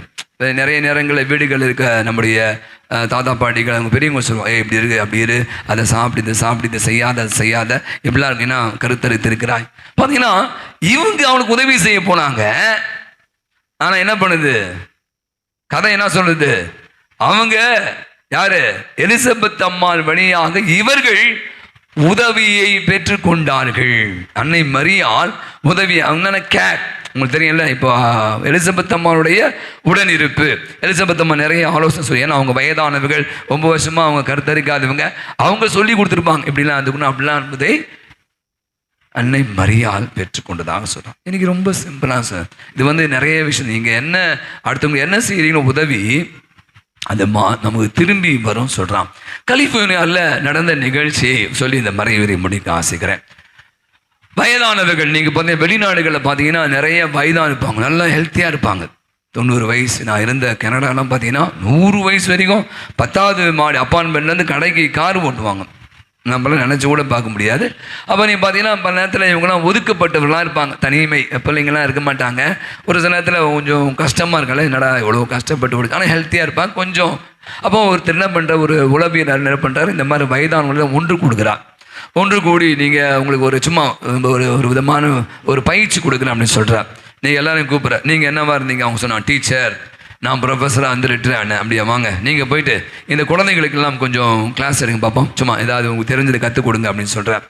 Speaker 1: நிறைய நேரங்களில் வீடுகள் இருக்க நம்முடைய தாத்தா பாட்டிகள் அவங்க பெரியவங்க சொல்லுவாங்க, இப்படி இருக்கு அப்படி இரு, அதை சாப்பிட்டு இதை சாப்பிட்டு இதை செய்யாத அதை செய்யாத எப்படிலாம் இருக்குன்னா கருத்தரித்து இருக்கிறாய். பார்த்தீங்கன்னா இவங்க அவனுக்கு உதவி செய்ய போனாங்க. ஆனா என்ன பண்ணுது கதை, என்ன சொல்லுது, அவங்க யாரு, எலிசபெத் அம்மாள் வழியாக இவர்கள் உதவியை பெற்றுக்கொண்டார்கள். அன்னை மரியாள் உதவி, அவங்க கேட், உங்களுக்கு தெரியல. இப்போ எலிசபெத் அம்மாவுடைய உடன் இருப்பு, எலிசபெத் அம்மா நிறைய ஆலோசனை சொல்லி, ஏன்னா அவங்க வயதானவர்கள், 9 வருஷமா அவங்க கருத்தரிக்காதவங்க, அவங்க சொல்லி கொடுத்துருப்பாங்க, இப்படிலாம் அதுக்குன்னு அப்படிலாம் என்பதை அன்னை மரியாள் பெற்றுக்கொண்டதாக சொல்றான். எனக்கு ரொம்ப சிம்பிளா சார், இது நிறைய விஷயம், நீங்க என்ன அடுத்தவங்க என்ன செய்யறீங்களோ உதவி அந்த நமக்கு திரும்பி வரும் சொல்றான். கலிபோர்னியாவில் நடந்த நிகழ்ச்சியை சொல்லி இந்த மறைவுரை முடிக்க ஆசைக்கிறேன். வயதானவர்கள், நீங்க பார்த்தீங்கன்னா வெளிநாடுகளில் பார்த்தீங்கன்னா நிறைய வயதான இருப்பாங்க, நல்லா ஹெல்த்தியா இருப்பாங்க. 90 வயசு, நான் இருந்த கனடாலாம் பார்த்தீங்கன்னா 100 வயசு வரைக்கும் 10வது மாடி அப்பார்ட்மெண்ட்லேருந்து கடைக்கு கார் ஓட்டுவாங்க. நம்மளாம் நினச்சி கூட பார்க்க முடியாது. அப்போ நீ பார்த்தீங்கன்னா பல நேரத்தில் இவங்கெல்லாம் ஒதுக்கப்பட்டவர்களாக இருப்பாங்க, தனிமை, பிள்ளைங்கள்லாம் இருக்க மாட்டாங்க. ஒரு சில நேரத்தில் கொஞ்சம் கஷ்டமாக இருக்கல, என்னடா எவ்வளோ கஷ்டப்பட்டு கொடுக்கு, ஆனால் ஹெல்த்தியாக இருப்பாங்க, கொஞ்சம் அப்போ ஒருத்தர் என்ன பண்ணுற, ஒரு உளவியல் என்ன பண்ணுறாரு, இந்த மாதிரி வயதானவங்களை ஒன்று கூடுகிறார். ஒன்று கூடி நீங்கள் உங்களுக்கு ஒரு சும்மா ஒரு விதமான ஒரு பயிற்சி கொடுக்குறேன் அப்படின்னு சொல்கிறார். நீங்கள் எல்லாரையும் கூப்பிட்ற, நீங்கள் என்னவா இருந்தீங்க? அவங்க சொன்னான், டீச்சர், நான் ப்ரொஃபஸராக வந்து ரிட்டர் ஆனேன். அப்படியா, வாங்க நீங்கள் போயிட்டு இந்த குழந்தைங்களுக்கெல்லாம் கொஞ்சம் கிளாஸ் எடுங்க பார்ப்போம், சும்மா ஏதாவது உங்களுக்கு தெரிஞ்சதை கற்றுக் கொடுங்க அப்படின்னு சொல்கிறேன்.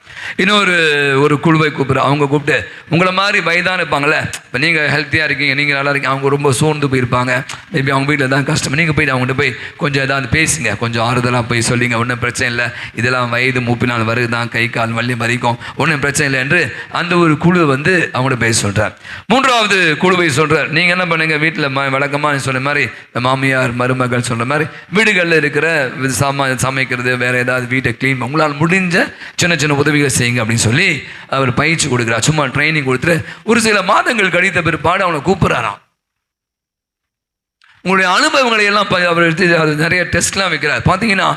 Speaker 1: இன்னொரு குழுவை கூப்பிட்றேன். அவங்க கூப்பிட்டு, உங்களை மாதிரி வயதான இருப்பாங்கள்ல, இப்போ நீங்கள் ஹெல்த்தியாக இருக்கீங்க, நீங்கள் நல்லா இருக்கீங்க, அவங்க ரொம்ப சோர்ந்து போயிருப்பாங்க, மேபி அவங்க வீட்டில் தான் கஷ்டம், நீங்கள் போயிட்டு அவங்ககிட்ட போய் கொஞ்சம் ஏதாவது பேசுங்க, கொஞ்சம் ஆறுதலாக போய் சொல்லிங்க, ஒன்றும் பிரச்சனை இல்லை, இதெல்லாம் வயது 30 நாள் வருது தான், கை கால் வலி வரைக்கும், ஒன்றும் பிரச்சனை இல்லை என்று அந்த ஒரு குழு வந்து அவங்கள்ட்ட பேச சொல்கிறார். மூன்றாவது குழுவை சொல்கிறார், நீங்கள் என்ன பண்ணுங்க, வீட்டில் வழக்கமாக சொன்ன மாதிரி மாமியார் மருமகள் சொல்கிற மாதிரி வீடுகளில் இருக்கிற சமைக்கிறது, வேறு ஏதாவது வீட்டை க்ளீன், உங்களால் முடிஞ்ச சின்ன சின்ன உதவிகளை செய்யுங்க அப்படின்னு சொல்லி அவர் பயிற்சி கொடுக்குறார். சும்மா ட்ரைனிங் கொடுத்துட்டு ஒரு சில மாதங்கள் கழித்த பிற்பாடு அவனை கூப்பிட்றாராம். உங்களுடைய அனுபவங்களை எல்லாம் அவர் எடுத்து நிறைய டெஸ்ட்லாம் வைக்கிறார். பார்த்தீங்கன்னா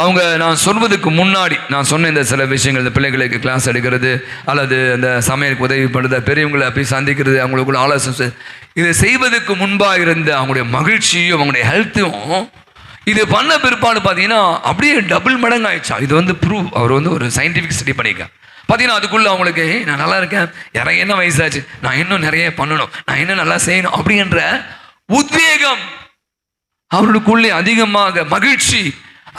Speaker 1: அவங்க நான் சொல்வதுக்கு முன்னாடி நான் சொன்ன இந்த சில விஷயங்கள், இந்த பிள்ளைகளுக்கு கிளாஸ் எடுக்கிறது அல்லது அந்த சமையலுக்கு உதவி பண்ணுறது, பெரியவங்களை அப்படி சந்திக்கிறது, அவங்களுக்குள்ள ஆலோசனை, இதை செய்வதற்கு முன்பாக இருந்த அவங்களுடைய மகிழ்ச்சியும் அவங்களுடைய ஹெல்த்தும் இது பண்ண பிற்பாடு பார்த்தீங்கன்னா அப்படியே டபுள் மடங்கு ஆயிடுச்சா. இது வந்து ப்ரூவ், அவர் வந்து ஒரு சயின்டிஃபிக் ஸ்டடி பண்ணியிருக்கார். பார்த்தீங்கன்னா அதுக்குள்ளே அவங்களுக்கு நான் நல்லா இருக்கேன், எனக்கு என்ன வயசாச்சு, நான் இன்னும் நிறைய பண்ணணும், நான் இன்னும் நல்லா செய்யணும் அப்படின்ற உத்வேகம் அவர்களுக்குள்ளே அதிகமாக, மகிழ்ச்சி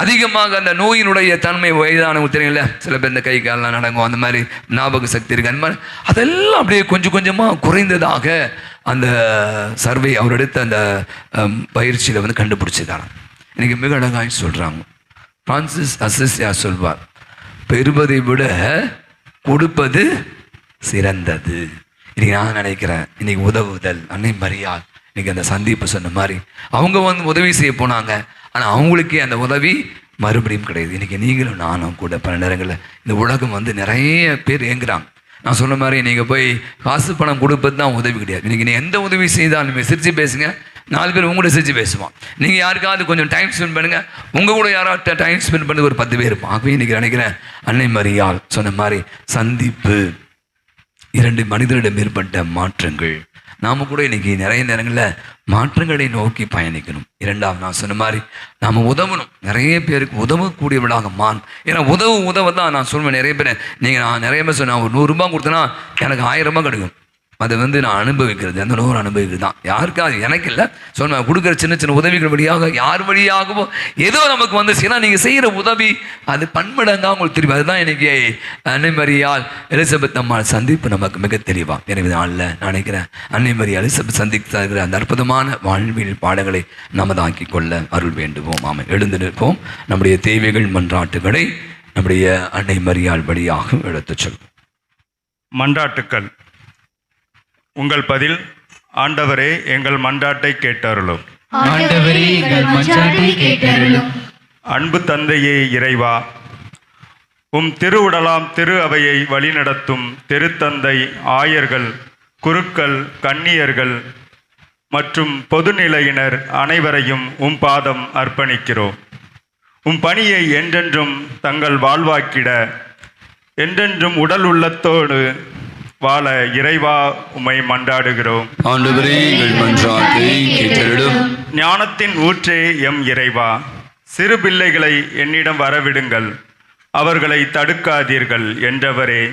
Speaker 1: அதிகமாக, அந்த நோயினுடைய தன்மை வயதானவங்க தெரியல, சில பேர் இந்த கை காலெலாம் நடக்கும், அந்த மாதிரி ஞாபக சக்தி இருக்குது, அந்த மாதிரி அதெல்லாம் அப்படியே கொஞ்சம் கொஞ்சமாக குறைந்ததாக அந்த சர்வே அவர் எடுத்த அந்த பயிற்சியில் வந்து கண்டுபிடிச்சிருக்காங்க. எனக்கு மிக அழகாக சொல்கிறாங்க. பிரான்சிஸ் அசிசியா சொல்வார், பெறுவதை விட கொடுப்பது சிறந்தது. இன்னைக்கு நான் நினைக்கிறேன், இன்னைக்கு உதவுதல், அன்னை மரியாள் இன்னைக்கு அந்த சந்திப்பு சொன்ன மாதிரி அவங்க வந்து உதவி செய்ய போனாங்க, ஆனால் அவங்களுக்கே அந்த உதவி மறுபடியும் கிடையாது. இன்றைக்கி நீங்களும் நானும் கூட பல நேரங்களில் இந்த உலகம் வந்து நிறைய பேர் ஏங்குறாங்க. நான் சொன்ன மாதிரி நீங்கள் போய் காசு பணம் கொடுப்பது தான் உதவி கிடையாது. இன்றைக்கி நீ எந்த உதவி செய்தாலும் சிரித்து பேசுங்க, 4 பேர் உங்கள்கிட்ட சிரித்து பேசுவான். நீங்கள் யாருக்காவது கொஞ்சம் டைம் ஸ்பெண்ட் பண்ணுங்கள், உங்கள் கூட யாராவது டைம் ஸ்பெண்ட் பண்ணி ஒரு 10 பேர் இருப்பான். ஆகவே இன்றைக்கி நினைக்கிறேன், அன்னை மரியாள் சொன்ன மாதிரி சந்திப்பு, 2 மனிதரிடம் ஏற்பட்ட மாற்றங்கள், நாம் கூட இன்றைக்கி நிறைய நேரங்களில் மாற்றங்களை நோக்கி பயணிக்கணும். 2ஆவது நான் சொன்ன மாதிரி நாம் உதவணும், நிறைய பேருக்கு உதவக்கூடியவளாக ஏன்னா உதவ தான் நான் சொல்லுவேன். நிறைய பேர் நான் நிறைய பேர் சொன்னேன், ஒரு 100 ரூபாய் கொடுத்தேன்னா எனக்கு 1000 ரூபாய் கிடைக்கும். அதை வந்து நான் அனுபவிக்கிறது, அந்த நூறு அனுபவிக்கிறது தான். யாருக்காவது எனக்கு இல்லை, சொன்ன கொடுக்குற சின்ன சின்ன உதவிகள் வழியாக யார் வழியாகவோ ஏதோ நமக்கு வந்து ஏன்னா நீங்கள் செய்கிற உதவி அது பன்மடங்காக உங்களுக்கு தெரியும். அதுதான் இன்னைக்கு அன்னை மரியாள் எலிசபெத் அம்மாள் சந்திப்பு நமக்கு மிக தெளிவாக. எனவே நாளில் நான் நினைக்கிறேன், அன்னை மரியாள் எலிசபெத் சந்திக்கிற அந்த அற்புதமான வாழ்வியல் பாடங்களை நமதாக்கி கொள்ள அருள் வேண்டுவோம். ஆமாம், எழுந்து நிற்போம். நம்முடைய தேவைகள் மன்றாட்டுகளை நம்முடைய அன்னை மரியாள் வழியாக எடுத்துச் சொல்வோம்.
Speaker 5: மன்றாட்டுக்கள். உங்கள் பதில்: ஆண்டவரே, எங்கள் மன்றாட்டை கேட்டருளும்.
Speaker 6: ஆண்டவரே, எங்கள் மன்றாட்டை கேட்டருளும்.
Speaker 5: அன்பு தந்தையே இறைவா, திருவுடலாம் திரு அவையை வழிநடத்தும் திருத்தந்தை, ஆயர்கள், குருக்கள், கன்னியர்கள் மற்றும் பொதுநிலையினர் அனைவரையும் பாதம் அர்ப்பணிக்கிறோம். பணியை என்றென்றும் தங்கள் வாழ்வாக்கிட, என்றென்றும் உடல் உள்ளத்தோடு வாழ இறைவா உம்மை மன்றாடுகிறோம்.
Speaker 1: ஆண்டவரே, எங்கள் மன்றாட்டை கேட்டருளும்.
Speaker 5: ஞானத்தின் ஊற்றே எம் இறைவா, சிறு பிள்ளைகளை என்னிடம் வரவிடுங்கள், அவர்களை தடுக்காதீர்கள் என்றவரே,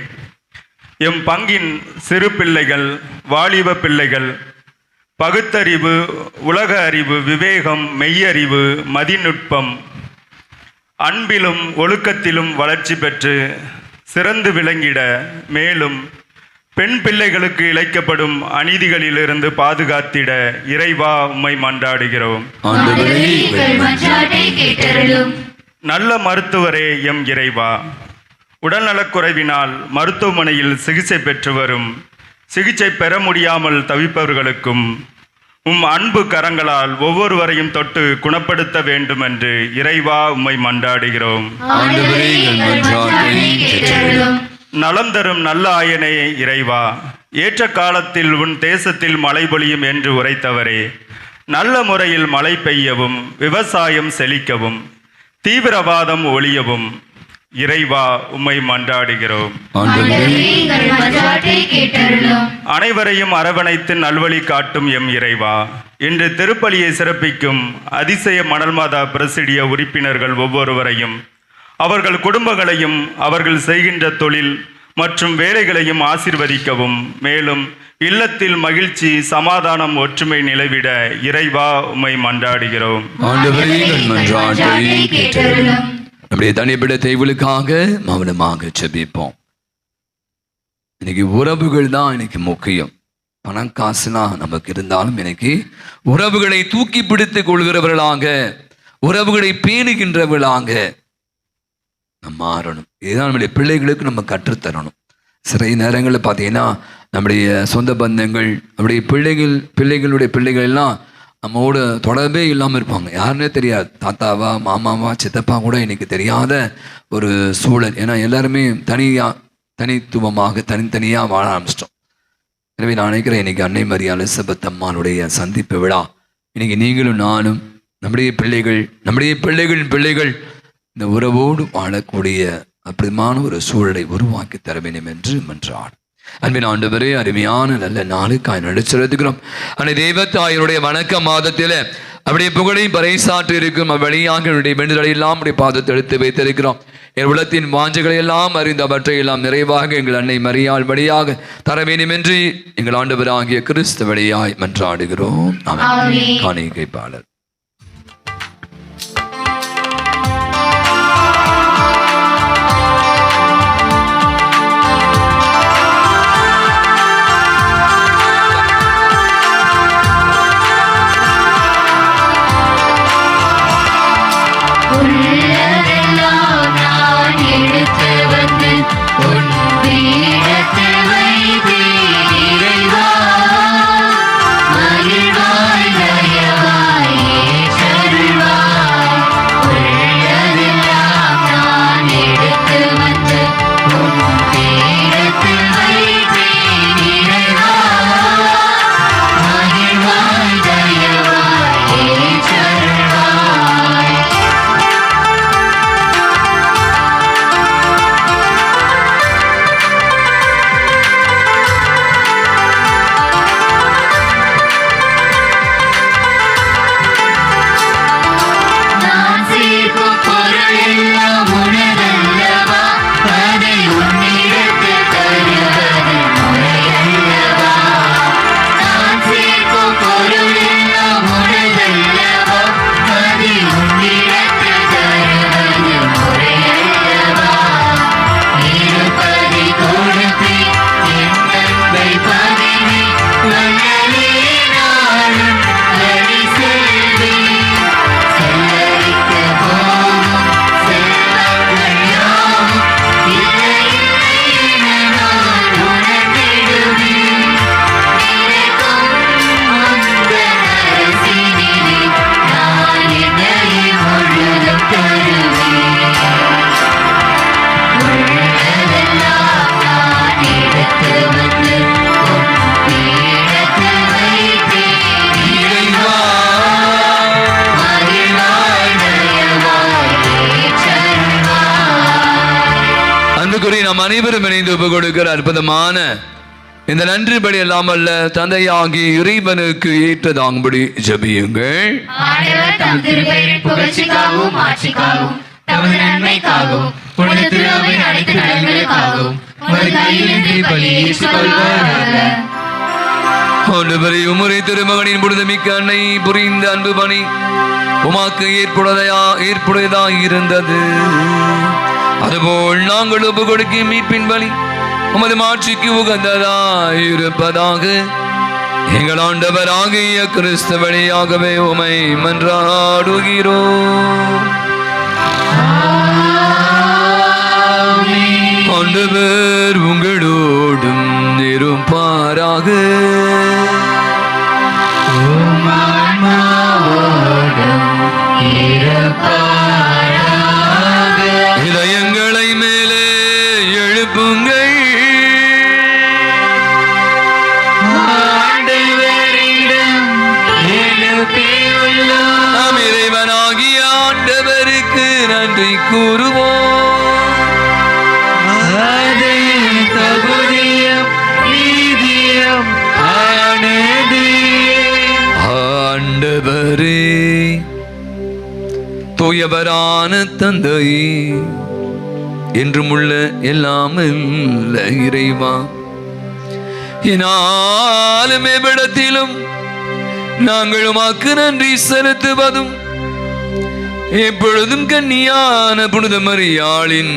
Speaker 5: எம் பங்கின் சிறு பிள்ளைகள், வாலிப பிள்ளைகள் பகுத்தறிவு, உலக அறிவு, விவேகம், மெய்யறிவு, மதிநுட்பம், அன்பிலும் ஒழுக்கத்திலும் வளர்ச்சி பெற்று சிறந்து விளங்கிட, மேலும் பெண் பிள்ளைகளுக்கு இழைக்கப்படும் அநீதிகளிலிருந்து பாதுகாத்திட இறைவா உம்மை மன்றாடுகிறோம். நல்ல மருத்துவரே எம் இறைவா, உடல்நலக்குறைவினால் மருத்துவமனையில் சிகிச்சை பெற்று வரும், சிகிச்சை பெற முடியாமல் தவிப்பவர்களுக்கும் அன்பு கரங்களால் ஒவ்வொருவரையும் தொட்டு குணப்படுத்த வேண்டும் என்று இறைவா உம்மை மன்றாடுகிறோம். நலம் தரும் நல்ல ஆயனே இறைவா, ஏற்ற காலத்தில் தேசத்தில் மழை பொழியும் என்று உரைத்தவரே, நல்ல முறையில் மழை பெய்யவும், விவசாயம் செழிக்கவும், தீவிரவாதம் ஒழியவும் இறைவா உம்மை மன்றாடுகிறோம். அனைவரையும் அரவணைத்து நல்வழி காட்டும் எம் இறைவா, இன்று திருப்பலியை சிறப்பிக்கும் அதிசய மணல் மாதா பிரசிடிய உறுப்பினர்கள் ஒவ்வொருவரையும், அவர்கள் குடும்பங்களையும், அவர்கள் செய்கின்ற தொழில் மற்றும் வேலைகளையும் ஆசீர்வதிக்கவும், மேலும் இல்லத்தில் மகிழ்ச்சி, சமாதானம், ஒற்றுமை நிலவிட இறைவா உம்மை மன்றாடுகிறோம்.
Speaker 1: ஆண்டவரே, எங்கள் மன்றாட்டை கேட்டருளும். நம்முடைய தனிப்பட்ட தேவைகளுக்காக மௌனமாக ஜெபிப்போம். இன்னைக்கு உறவுகள் தான் இன்னைக்கு முக்கியம். பணம் காசுலாம் நமக்கு இருந்தாலும் இன்னைக்கு உறவுகளை தூக்கி பிடித்துக் கொள்கிறவர்களாக, உறவுகளை பேணுகின்றவர்களாக நம்ம மாறணும். இதுதான் நம்முடைய பிள்ளைகளுக்கு நம்ம கற்றுத்தரணும். சில நேரங்களில் பார்த்தீங்கன்னா நம்முடைய சொந்த பந்தங்கள், நம்முடைய பிள்ளைகளுடைய பிள்ளைகள் எல்லாம் நம்மோட தொடர்பே இல்லாமல் இருப்பாங்க. யாருன்னே தெரியாது. தாத்தாவா, மாமாவா, சித்தப்பா கூட இன்னைக்கு தெரியாத ஒரு சூழல். ஏன்னா எல்லாருமே தனித்துவமாக தனித்தனியாக வாழ ஆரம்பிச்சிட்டோம். எனவே நான் நினைக்கிறேன், இன்னைக்கு அன்னை மரியா எலிசபெத் அம்மானுடைய சந்திப்பு விழா, இன்னைக்கு நீங்களும் நானும் நம்முடைய பிள்ளைகள் இந்த உறவோடு வாழக்கூடிய அற்புதமான ஒரு சூழலை உருவாக்கி தர வேண்டும் என்று மன்றாடு. அன்பின் ஆண்டவரே, அருமையான நல்ல நாளுக்காய் நடிச்சிருக்கிறோம். அன்னை தெய்வத்தாயருடைய வணக்க மாதத்தில் அப்படியே புகழையும் பறைசாற்றி இருக்கும் அவ்வழியாக என்னுடைய வேண்டுதலை எல்லாம் அப்படி பாதத்தை எடுத்து வைத்திருக்கிறோம். என் உள்ளத்தின் வாஞ்சைகளை எல்லாம் அறிந்து அவற்றை எல்லாம் நிறைவாக எங்கள் அன்னை மரியாள் வழியாக தர வேண்டும் என்று எங்கள் ஆண்டவராகிய கிறிஸ்து வழியாய் மன்றாடுகிறோம். ஆமென். காணிக்கைப்பாளர். நாம் அனைவரும் இணைந்து ஒப்பு கொடுக்கிற அற்புதமான இந்த நன்றி பலி இல்லாமல் தந்தையாகி இறைவனுக்கு ஏற்றதாகும்படி ஜெபியுங்கள்.
Speaker 6: ஆண்டவர் தம் திருப்பெயரின் புகழ்ச்சிக்காகவும் ஆட்சிக்காகவும் தமது நன்மைக்காகவும் புனித திருஅவையின் அனைத்து நலன்களுக்காகவும் உமது கையிலிருந்து பலியை ஏற்றுக்கொள்வாராக.
Speaker 1: ஆண்டவரே, உம்முடைய திருமகனின் புனிதமிக்க அன்னை புரிந்த அன்பு பணி உமாக்கு ஏற்புடையதா இருந்தது. அதுபோல் நாங்கள் ஒப்பு கொடுக்கும் மீட்பின் பலி உமது மாட்சிக்கு உகந்ததாயிருப்பதாக. எங்கள் ஆண்டவராகிய கிறிஸ்து வழியாகவே உமை மன்றாடுகிறோம். ஆண்டவர் உங்களோடும் இருப்பாராக. இதயங்களை மேலே எழுப்புங்கள். நாம் இறைவனாகிய ஆண்டவருக்கு நன்றி கூறுவோம். தூயவரான தந்தையே, என்றும் உள்ள எல்லாம் இல்ல இறைவா, என்னாலும் எவ்விடத்திலும் நாங்கள் உமக்கு நன்றி செலுத்துவதும் எப்பொழுதும் கன்னியான புனித மரியாளின்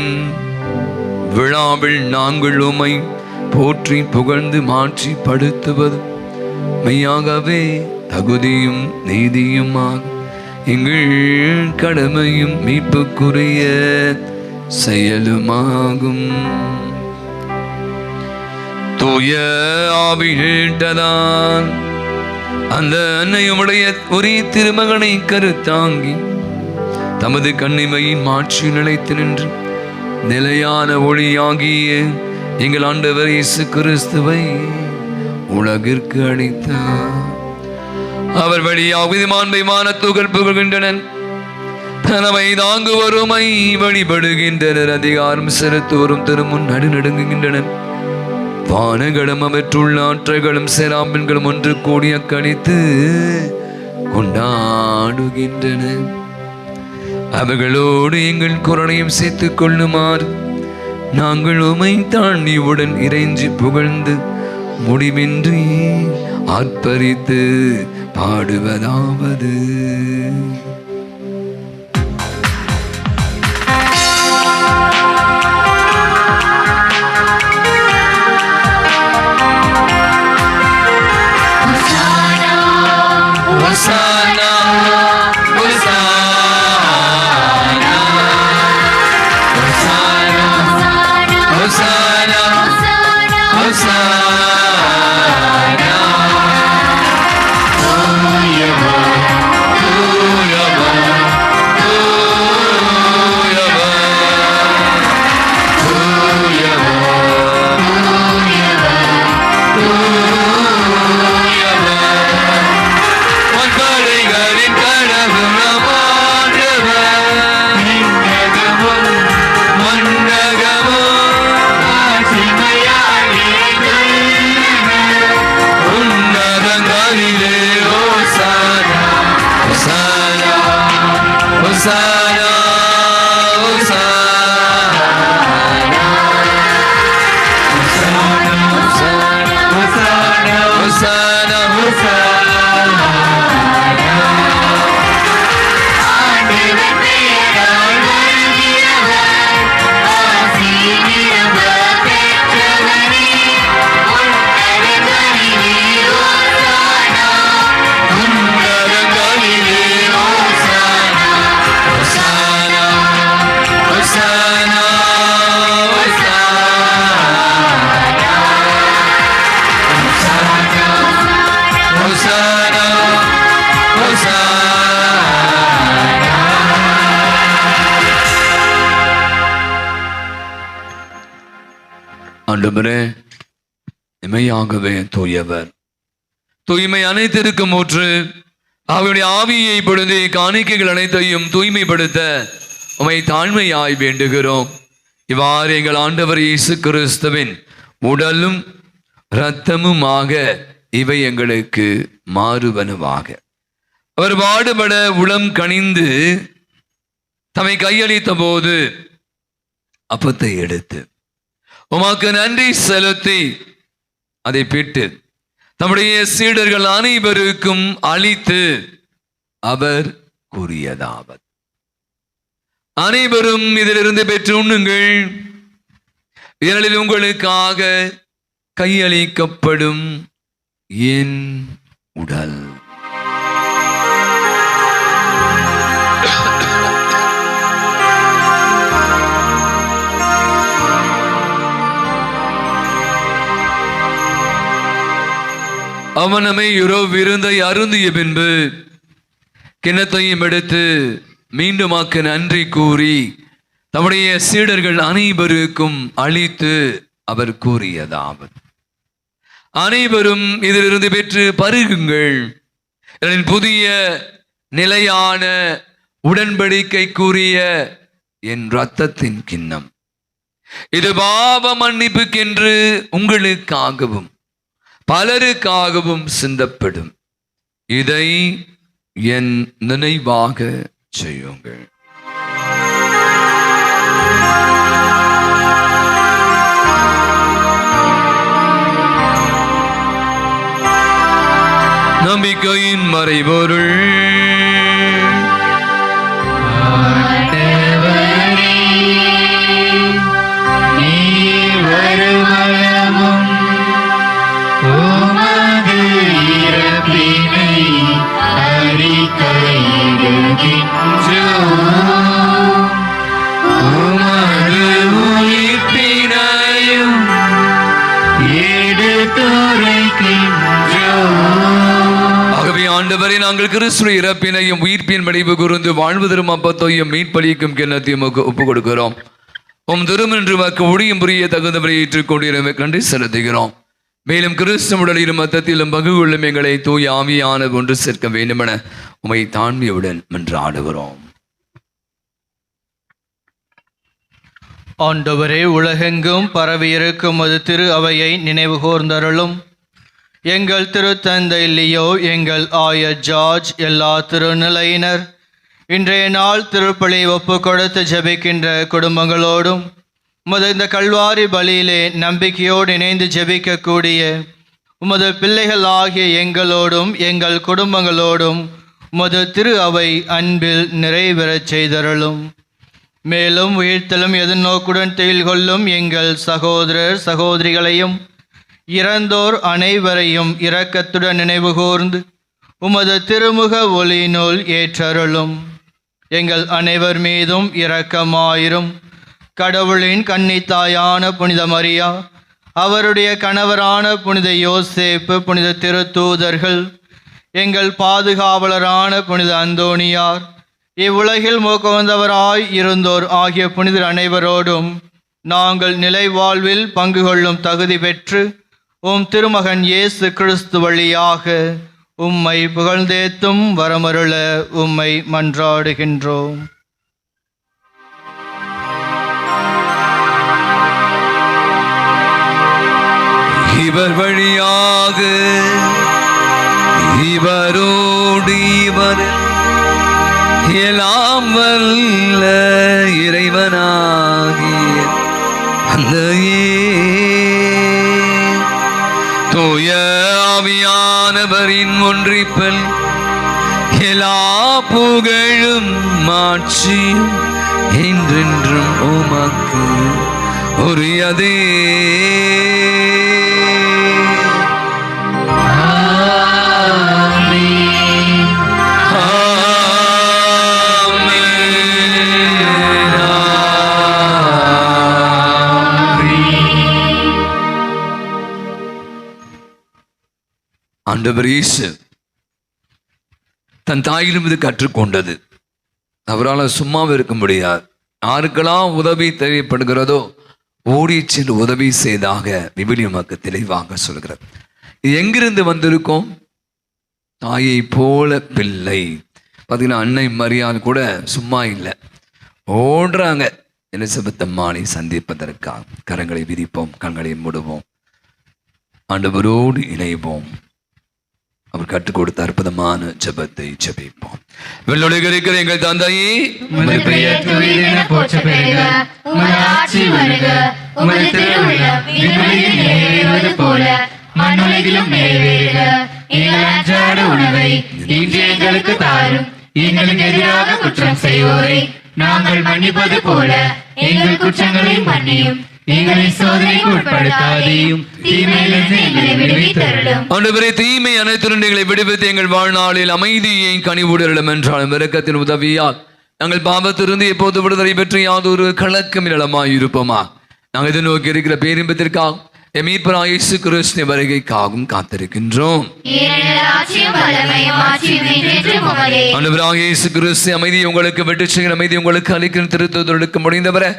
Speaker 1: விழாவில் நாங்கள் உம்மை போற்றி புகழ்ந்து மாற்றி படுத்துவதும் மெய்யாகவே தகுதியும் நீதியுமாக எங்கள் கடமையும் மீட்புக்குரிய செயலுமாகும். தூய ஆவி கேட்டதால் அந்த அன்னையுடைய ஒரே திருமகனை கருத்தாங்கி தமது கண்ணிமையின் மாற்றி நிலைத்து நின்று நிலையான ஒளியாகிய எங்கள் ஆண்டவர் இயேசு கிறிஸ்துவை உலகிற்கு அளித்தார். அவர் வழியாக மாண்பை வானத்துகள் புகழ்கின்றனர், தலைமை தாங்குவோருமை வழிபடுகின்றனர், அதிகாரம் செலுத்துவோரும் திருமுன் நடுநடுங்குகின்றனர். வானங்களும் அவற்றுள்ள ஆற்றல்களும் செராம்பின்களும் ஒன்று கூடிய கழித்து கொண்டாடுகின்றன. அவர்களோடு எங்கள் குரலையும் சேர்த்துக் கொள்ளுமாறு நாங்கள் உமை தாண்டியுடன் இறைஞ்சி புகழ்ந்து முடிவின்றி ஆர்ப்பரித்து பாடுவதாவது. Hosanna, Hosanna, Hosanna, Hosanna, Hosanna. Tuyava, Tuyava, Tuyava, Tuyava, Tuyava. மண்படைகளின் கடவுள் ஆண்டவர், விண்ணகமும் மண்ணகமும் ஆட்சிமையால் நிறைந்துள்ளன. உன்னதங்களிலே ஓசானா, ஓசானா, ஓசானா, ஓசானா, ஓசானா, ஓசானா, ஓசானா, ஓசானா. ஆண்டவரே, இமையாகவே தூயவர், தூய்மை அனைத்திற்கும் ஊற்று. அவருடைய ஆவியை பொழுது காணிக்கைகள் அனைத்தையும் தூய்மைப்படுத்த உமை தாழ்மையாய் வேண்டுகிறோம். இவ்வாறு எங்கள் ஆண்டவர் இயேசு கிறிஸ்துவின் உடலும் இரத்தமுமாக இவை எங்களுக்கு மாறுவனவாக. அவர் பாடுபட உளம் கனிந்து தம்மை கையளித்த போது அப்பத்தை எடுத்து உமக்கு நன்றி செலுத்தி அதை பிட்டு தம்முடைய சீடர்கள் அனைவருக்கும் அளித்து அவர் கூறியதாவது, அனைவரும் இதிலிருந்து பெற்று உண்ணுங்கள், இதனில் உங்களுக்காக கையளிக்கப்படும் என் உடல். அவனமை விருந்தை அருந்திய பின்பு கிண்ணத்தையும் எடுத்து மீண்டுமாக்க நன்றி கூறி தம்முடைய சீடர்கள் அனைவருக்கும் அளித்து அவர் கூறியதாவது, அனைவரும் இதிலிருந்து பெற்று பருகுங்கள், புதிய நிலையான உடன்படிக்கைக்குரிய என் இரத்தத்தின் கிண்ணம், இது பாவ மன்னிப்புக்கென்று உங்களுக்காகவும் பலருக்காகவும் சிந்தப்படும். இதை என் நினைவாக செய்யுங்கள். நம்பிக்கையின் மறைபொருள்.
Speaker 6: ஆண்டவரே, நீர் வருமளவும் உமது இறப்பினை அறிக்கையிடுகின்றோம். உமது உயிர்ப்பினையும் எடுத்துரைக்கின்றோம்.
Speaker 1: ஆகவே ஆண்டவரே, நாங்கள் கிறிஸ்துவின் இறப்பினையும் உயிர்ப்பின் மடிவு கூர்ந்து வாழ்வு தரும் அப்பத்தையும் மீட்பளிக்கும் கிண்ணத்தையும் ஒப்புக் கொடுக்கிறோம். உம் திருமன்று வாக்கு ஒளியும் புரிய தகுந்தவரை ஏற்றுக்கொண்டிருமை கண்டு செலுத்துகிறோம். மேலும் கிறிஸ்து உடலிலும் மத்தத்திலும் பங்கு கொள்ளும் எங்களை தூய ஆவியான ஒன்று சேர்க்க வேண்டுமென உமை தாழ்மையுடன் மன்றாடுகிறோம்.
Speaker 2: ஆண்டவரே, உலகெங்கும் பரவியிருக்கும் அது திரு அவையை நினைவு கூர்ந்தருளும். எங்கள் திருத்தந்தை லியோ, எங்கள் ஆயர் ஜார்ஜ், எல்லா திருநிலையினர், இன்றைய நாள் திருப்பலி ஒப்பு கொடுத்து ஜெபிக்கின்ற குடும்பங்களோடும், உமது இந்த கல்வாரி பலியிலே நம்பிக்கையோடு இணைந்து ஜெபிக்கக்கூடிய உமது பிள்ளைகள் ஆகிய எங்களோடும் எங்கள் குடும்பங்களோடும் உமது திரு அவை அன்பில் நிறைவேறச் செய்தருளும். மேலும் உயிர்த்தலும் எதிர்நோக்குடன் துயில் கொள்ளும் எங்கள் சகோதரர் சகோதரிகளையும் இறந்தோர் அனைவரையும் இரக்கத்துடன் நினைவுகூர்ந்து உமது திருமுக ஒளியினுள் ஏற்றருளும். எங்கள் அனைவர் மீதும் இரக்கமாயிரும். கடவுளின் கன்னித்தாயான புனித மரியா, அவருடைய கணவரான புனித யோசேப்பு, புனித திருத்தூதர்கள், எங்கள் பாதுகாவலரான புனித அந்தோணியார், இவ்வுலகில் மோக்கவந்தவராய் இருந்தோர் ஆகிய புனிதர் அனைவரோடும் நாங்கள் நிலை வாழ்வில் பங்கு கொள்ளும் தகுதி பெற்று உம் திருமகன் இயேசு கிறிஸ்து வழியாக உம்மை புகழ்ந்தேத்தும் வரமருள உம்மை மன்றாடுகின்றோம்.
Speaker 1: இவர் வழியாக இவரோடு இவர் எல்லாம் வல்ல இறைவனாகிய தந்தையே, தூய ஆவியானவரின் ஒன்றிப்பில் எல்லா புகழும் மாட்சியும் என்றென்றும் உமக்கு உரியதே. ஆண்டவர் இயேசு தன் தாயிலும் இது கற்றுக்கொண்டது. அவரால் சும்மாவே இருக்க முடியாது. யாருக்கெல்லாம் உதவி தேவைப்படுகிறதோ ஓடி சென்று உதவி செய்தாக விவிலியம் நமக்கு தெளிவாக சொல்கிறது. இது எங்கிருந்து வந்திருக்கோம்? தாயை போல பிள்ளை. பார்த்தீங்கன்னா அன்னை மரியாள் கூட சும்மா இல்லை, ஓடுறாங்க எலிசபெத் அம்மாளை சந்திப்பதற்காக. கரங்களை விரிப்போம், கண்களை மூடுவோம், ஆண்டவரோடு இணைவோம். அவர் கற்றுக் கொடுத்த அற்புதமான ஜெபத்தை ஜெபிப்போம். வெள்ளொளிக இருக்கிற எங்கள் தந்தையே,
Speaker 6: உமது பெயர் தூயதென போற்றப் பெறுக. உமது ஆட்சி வருக. உமது திருவுள்ளம் விண்ணுலகில் நிறைவேறுவது போல மண்ணுலகிலும் நிறைவேறுக. எங்கள் அன்றாட உணவை இன்று எங்களுக்கு தாரும். எங்களுக்கு எதிராக குற்றம் செய்வோரை நாங்கள் மன்னிப்பது போல எங்கள் குற்றங்களை மன்னியும். எங்களை சோதனைக்கு உட்படுத்தாதேயும், தீமையிலிருந்து எங்களை விடுவித்தருளும்.
Speaker 1: ஆண்டவரே, தீமை அனைத்திலும் எங்களை விடுவித்து எங்கள் வாழ்நாளில் அமைதியை கனிவுடலும் என்றாலும் இரக்கத்தின் உதவியால் நாங்கள் பாவத்திலிருந்து எப்போது விடுதலை பெற்று யாதொரு கலக்கம் இளமாய் இருப்போமா. நாங்கள் இதை நோக்கி இருக்கிற பேரின்பத்திற்காக மீட்பராகிய இயேசு கிறிஸ்து வருகைக்காகவும் காத்திருக்கின்றோம். ஆண்டவராகிய இயேசு கிறிஸ்து அமைதியை உங்களுக்கு விட்டு செய்கிற அமைதி உங்களுக்கு அளிக்கிற திருத்துவதற்கு முடிந்தவரை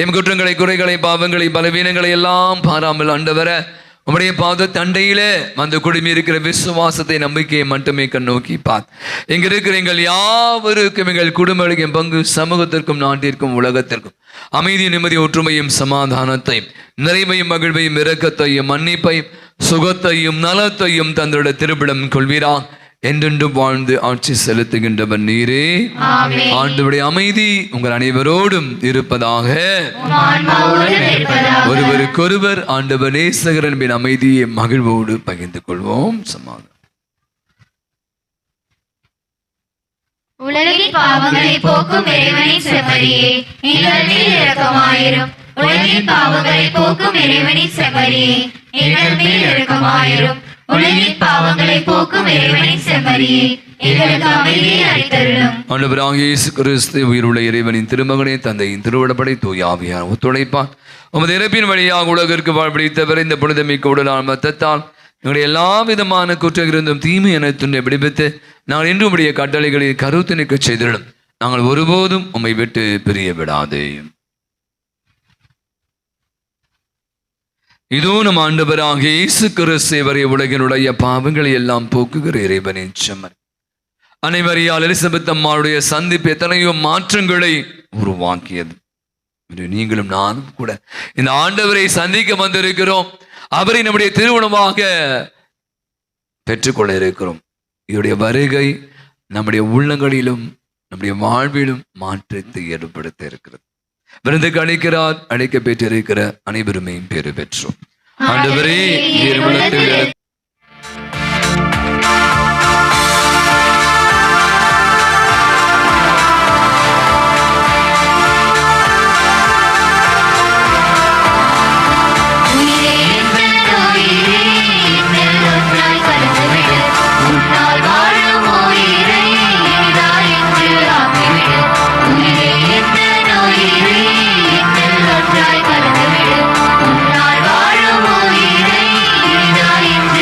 Speaker 1: எம் குற்றங்களை, குறைகளை, பாவங்களை, பலவீனங்களை எல்லாம் பாராமல் ஆண்டவர உம்முடைய பாத தண்டையிலே வந்து குடுமி இருக்கிற விசுவாசத்தை, நம்பிக்கையை மட்டுமே கண்ணோக்கி பார். இங்க இருக்கிற எங்கள் யாவருக்கும், எங்கள் குடும்பங்களுக்கும், பங்கு சமூகத்திற்கும், நாட்டிற்கும், உலகத்திற்கும் அமைதி, நிம்மதி, ஒற்றுமையும், சமாதானத்தையும், நிறைவையும், மகிழ்வையும், இரக்கத்தையும், மன்னிப்பையும், சுகத்தையும், நலத்தையும் தந்தோட திருப்பிடம் கொள்வீரா. என்றென்றும் வாழ்ந்து ஆட்சி செலுத்துகின்றவர் நீரே.
Speaker 6: ஆமென்.
Speaker 1: ஆண்டவருடைய அமைதி உங்கள் அனைவரோடும் இருப்பதாக.
Speaker 6: உம் ஆன்மாவோடும் இருப்பதாக.
Speaker 1: ஒருவருக்கொருவர் ஆண்டவர் நேசகரன்பின் அமைதியை மகிழ்வோடு பகிர்ந்து கொள்வோம். சமாதானம்.
Speaker 6: உலகின் பாவங்களை போக்கும் இறைவனின் செம்மறியே, எங்கள் மேல் இரக்கமாயிரும். உலகின் பாவங்களை போக்கும் இறைவனின் செம்மறியே, எங்கள் மேல் இரக்கமாயிரும். உலகின் பாவங்களை போக்கும் இறைவனின் செம்மறியே, எங்களுக்கு அமைதியை அளித்தருளும்.
Speaker 1: ஆண்டவராகிய இயேசு கிறிஸ்து உயிருள்ள இறைவனின் திருமகனே, தந்தையின் திருவிடப்படை தூய ஆவியார் ஒத்துழைப்பான் உமது இறப்பின் வழியாக உலகிற்கு வாழ்வழித்தவர் இந்த புனிதமிக்க உடலால் மத்தத்தால் எங்களுடைய எல்லா விதமான குற்றங்கிருந்தும் தீமை என துண்டை விடுவித்து நாங்கள் இன்று உடைய கட்டளைகளை கருத்து நிற்க செய்திடும். நாங்கள் ஒருபோதும் உம்மை விட்டு பிரிய விடாதே. இதோ நம் ஆண்டவராகிய இயேசு கிறிஸ்து வரை உலகினுடைய பாவங்களை எல்லாம் போக்குகிற இறைவனின் செம்மறி. அனைவரையால் எலிசபெத் அம்மாளுடைய சந்திப்பு எத்தனையோ மாற்றங்களை உருவாக்கியது. நீங்களும் நானும் கூட இந்த ஆண்டவரை சந்திக்க வந்திருக்கிறோம். அவரை நம்முடைய திருமணமாக பெற்றுக்கொள்ள இருக்கிறோம். இதனுடைய வருகை நம்முடைய உள்ளங்களிலும் நம்முடைய வாழ்விலும் மாற்றத்தை ஏற்படுத்த இருக்கிறது. விருந்துக்கு அழைக்கிறார், அழைக்க பெற்றிருக்கிற அனைவருமே பேறு பெற்றோம். ஆண்டவரே, நீர் உள்ளத்தில்
Speaker 6: ஒன்றாய் கலந்துவிடு. உன்னால் வாழும் உயிரை இனிதாய் என்று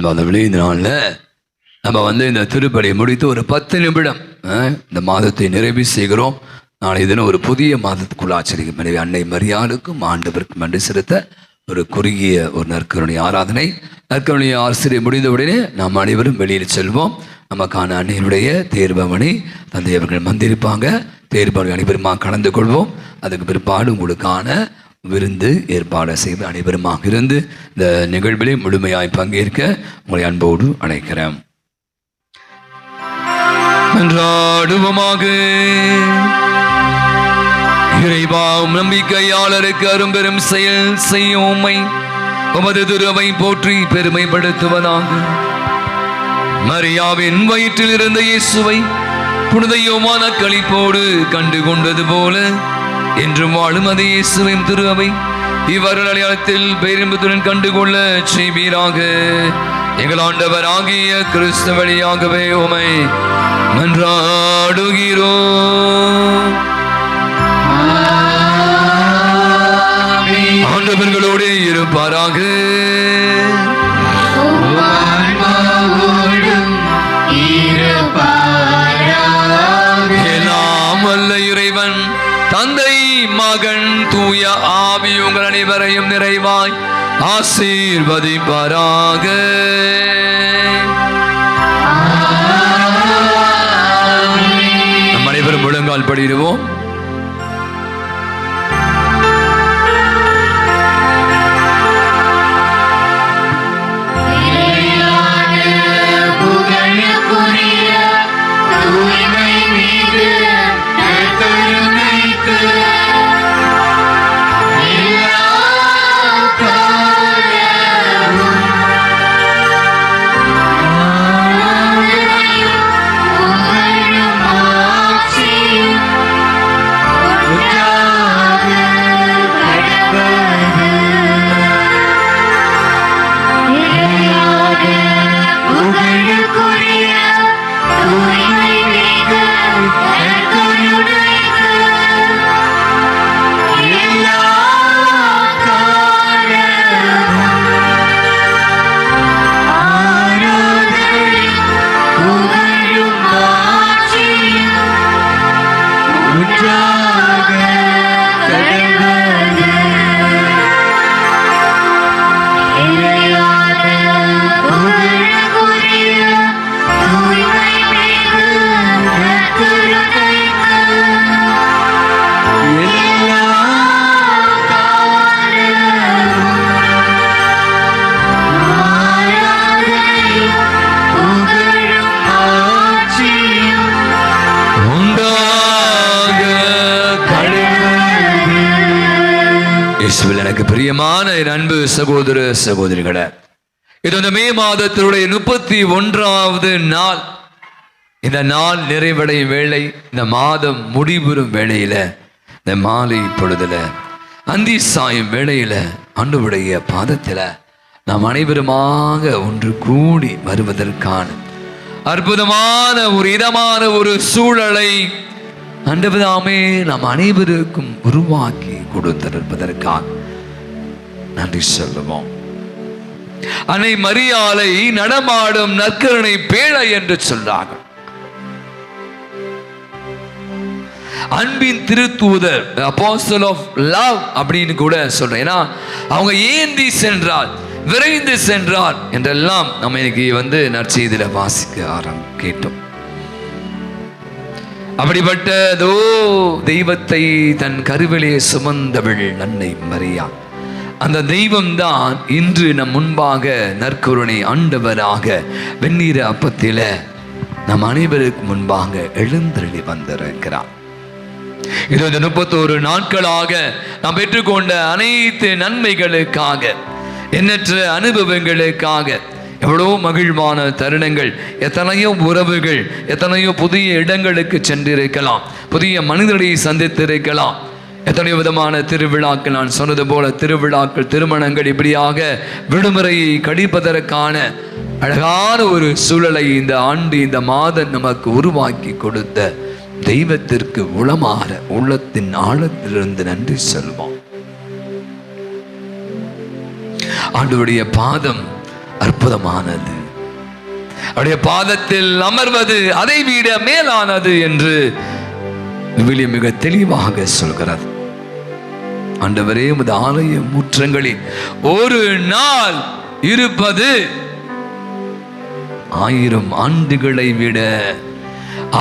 Speaker 1: அந்த விளைந்த நாளில் நம்ம இந்த திருப்பலியை முடித்து ஒரு 10 நிமிடம் இந்த மாதத்தை நிறைவு செய்கிறோம். நாளை தினம் ஒரு புதிய மாதத்துக்குள் ஆச்சரிக்கும். எனவே அன்னை மரியாளுக்கும் ஆண்டவருக்கும் நன்றி செலுத்த ஒரு குறுகிய ஒரு நற்கருணை ஆராதனை. நற்கருணை ஆசிரியர் முடிந்தவுடனே நாம் அனைவரும் வெளியில் செல்வோம். நமக்கான அன்னையினுடைய தேர்பவனை தந்தை அவர்கள் வந்திருப்பாங்க. தேர்பவனை அனைவருமாக கலந்து கொள்வோம். அதுக்கு பிற்பாடு உங்களுக்கான விருந்து ஏற்பாடு செய்து அனைவருமாக இருந்து இந்த நிகழ்விலே முழுமையாய் பங்கேற்க உங்களை அன்போடு அழைக்கிறேன். மன்றாடுவோமாக. இறைவாவும் நம்பிக்கையாளருக்கு அரும்பெரும் செயல் செய்யும் உம்மை உமது துறவை போற்றி பெருமைப்படுத்துவதாக. மரியாவின் வயிற்றில் இருந்த இயேசுவை புனித யோவான் களிப்போடு கண்டு கொண்டது போல என்றும் வாழும் அதே இயேசுவின் திருவை இவர்கள் அடையாளத்தில் பேரின்பத்துடன் கண்டுகொள்ள செய்வீராக. எங்கள் ஆண்டவராகிய கிறிஸ்து வழியாகவே உமை மன்றாடுகிறோம். ஆண்டவர்களோடு இருப்பாராக. எல்லாம் வல்ல இறைவன் தந்தை மகன் தூய ஆவி உங்கள் அனைவரையும் நிறைவாய் ஆசீர்வதிப்பாராக. நம் அனைவரும் முழங்கால் படிடுவோம். எனக்கு பிரியமான என் அன்பு சகோதர சகோதரிகளே, இது இந்த மே மாதத்தினுடைய 31வது நாள். இந்த நாள் நிறைவடையும் வேளை, இந்த மாதம் முடிவுறும் வேளையில, இந்த மாலை பொழுதுல, அந்தி சாயும் வேளையில ஆண்டவருடைய பாதத்தில நாம் அனைவருமாக ஒன்று கூடி வருவதற்கான அற்புதமான ஒரு இதமான ஒரு சூழலை ஆண்டவராமே நாம் அனைவருக்கும் உருவாக்கி கொடுத்திருப்பதற்காக நன்றி சொல்லுவோம். அன்னை மரியாளை நடமாடும் நற்கருணை பேழை என்று சொல்றார்கள். அன்பின் திருத்தூதர், apostle of love அப்படின்னு கூட சொல்றேன். ஏன்னா அவங்க ஏந்தி சென்றார், விரைந்து சென்றார் என்றெல்லாம் நம்ம இன்னைக்கு நற்செய்தியில வாசிக்க கேட்டோம். அப்படிப்பட்டதோ தெய்வத்தை தன் கருவிலே சுமந்தவள் அன்னை மரியா. அந்த தெய்வம் தான் இன்று நம் முன்பாக நற்கருணை ஆண்டவராக வெந்நீர அப்பத்தில நம் அனைவருக்கு முன்பாக எழுந்தருளி வந்திருக்கிறார். இது 31 நாட்களாக நாம் பெற்றுக்கொண்ட அனைத்து நன்மைகளுக்காக, எண்ணற்ற அனுபவங்களுக்காக, எவ்வளோ மகிழ்வான தருணங்கள், எத்தனையோ உறவுகள், எத்தனையோ புதிய இடங்களுக்கு சென்றிருக்கலாம், புதிய மனிதர்களை சந்தித்திருக்கலாம், எத்தனையோ விதமான திருவிழாக்கள், நான் சொன்னது போல திருவிழாக்கள், திருமணங்கள், இப்படியாக விடுமுறையை கழிப்பதற்கான அழகான ஒரு சூழலை இந்த ஆண்டு, இந்த மாதம் நமக்கு உருவாக்கி கொடுத்த தெய்வத்திற்கு உளமாற உள்ளத்தின் ஆழத்திலிருந்து நன்றி சொல்வோம். ஆண்டவருடைய பாதம் அற்புதமானது. அவருடைய பாதத்தில் அமர்வது அதை விட மேலானது என்று விவிலியம் மிக தெளிவாக சொல்கிறது. ஆண்டவரே, உமது ஆலய முற்றங்களில் ஒரு நாள் இருப்பது 1000 ஆண்டுகளை விட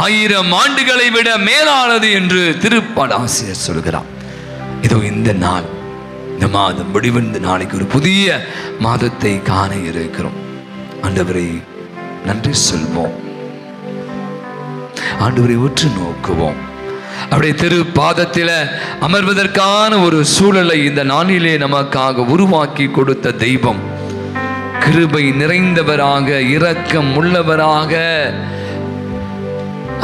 Speaker 1: 1000 ஆண்டுகளை விட மேலானது என்று திருப்பாடாசிரியர் சொல்கிறார். இதோ இந்த நாள், இந்த மாதம் முடிவடைந்த நாளைக்கு ஒரு புதிய மாதத்தை காண இருக்கிறோம். ஆண்டவரை நன்றி சொல்வோம், ஆண்டவரை உற்று நோக்குவோம். அப்படியே திரு பாதத்தில் அமர்வதற்கான ஒரு சூழலை இந்த நாளிலே நமக்காக உருவாக்கி கொடுத்த தெய்வம் கிருபை நிறைந்தவராக, இரக்கம் உள்ளவராக,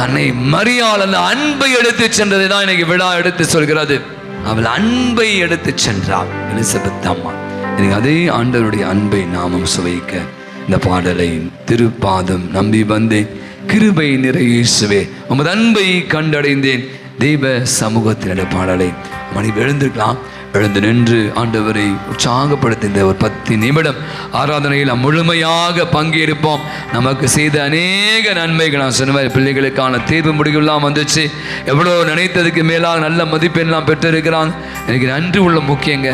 Speaker 1: அன்னை மரியாள் அந்த அன்பை எடுத்து சென்றதை தான் இன்னைக்கு விழா எடுத்து சொல்கிறது. அவள் அன்பை எடுத்து சென்றாள் எலிசபெத் அம்மா. எனக்கு அதே ஆண்டவருடைய அன்பை நாமும் சுவைக்க இந்த பாடலை திருப்பாதம் நம்பி வந்தேன், கிருபை நிறை இயேசுவே உமது அன்பை கண்டடைந்தேன், தெய்வ சமூகத்தினுடைய பாடலை மணி எழுந்திருக்கலாம். எழுந்து நின்று ஆண்டவரை உற்சாகப்படுத்த ஒரு 10 நிமிடம் ஆராதனையில் முழுமையாக பங்கேற்போம். நமக்கு செய்த அநேக நன்மைகள், நான் சொன்ன மாதிரி பிள்ளைகளுக்கான தீர்வு முடிவுலாம் வந்துச்சு. எவ்வளோ நினைத்ததுக்கு மேலாக நல்ல மதிப்பெண்ணெலாம் பெற்றிருக்கிறான். எனக்கு நன்றி உள்ள முக்கியங்க.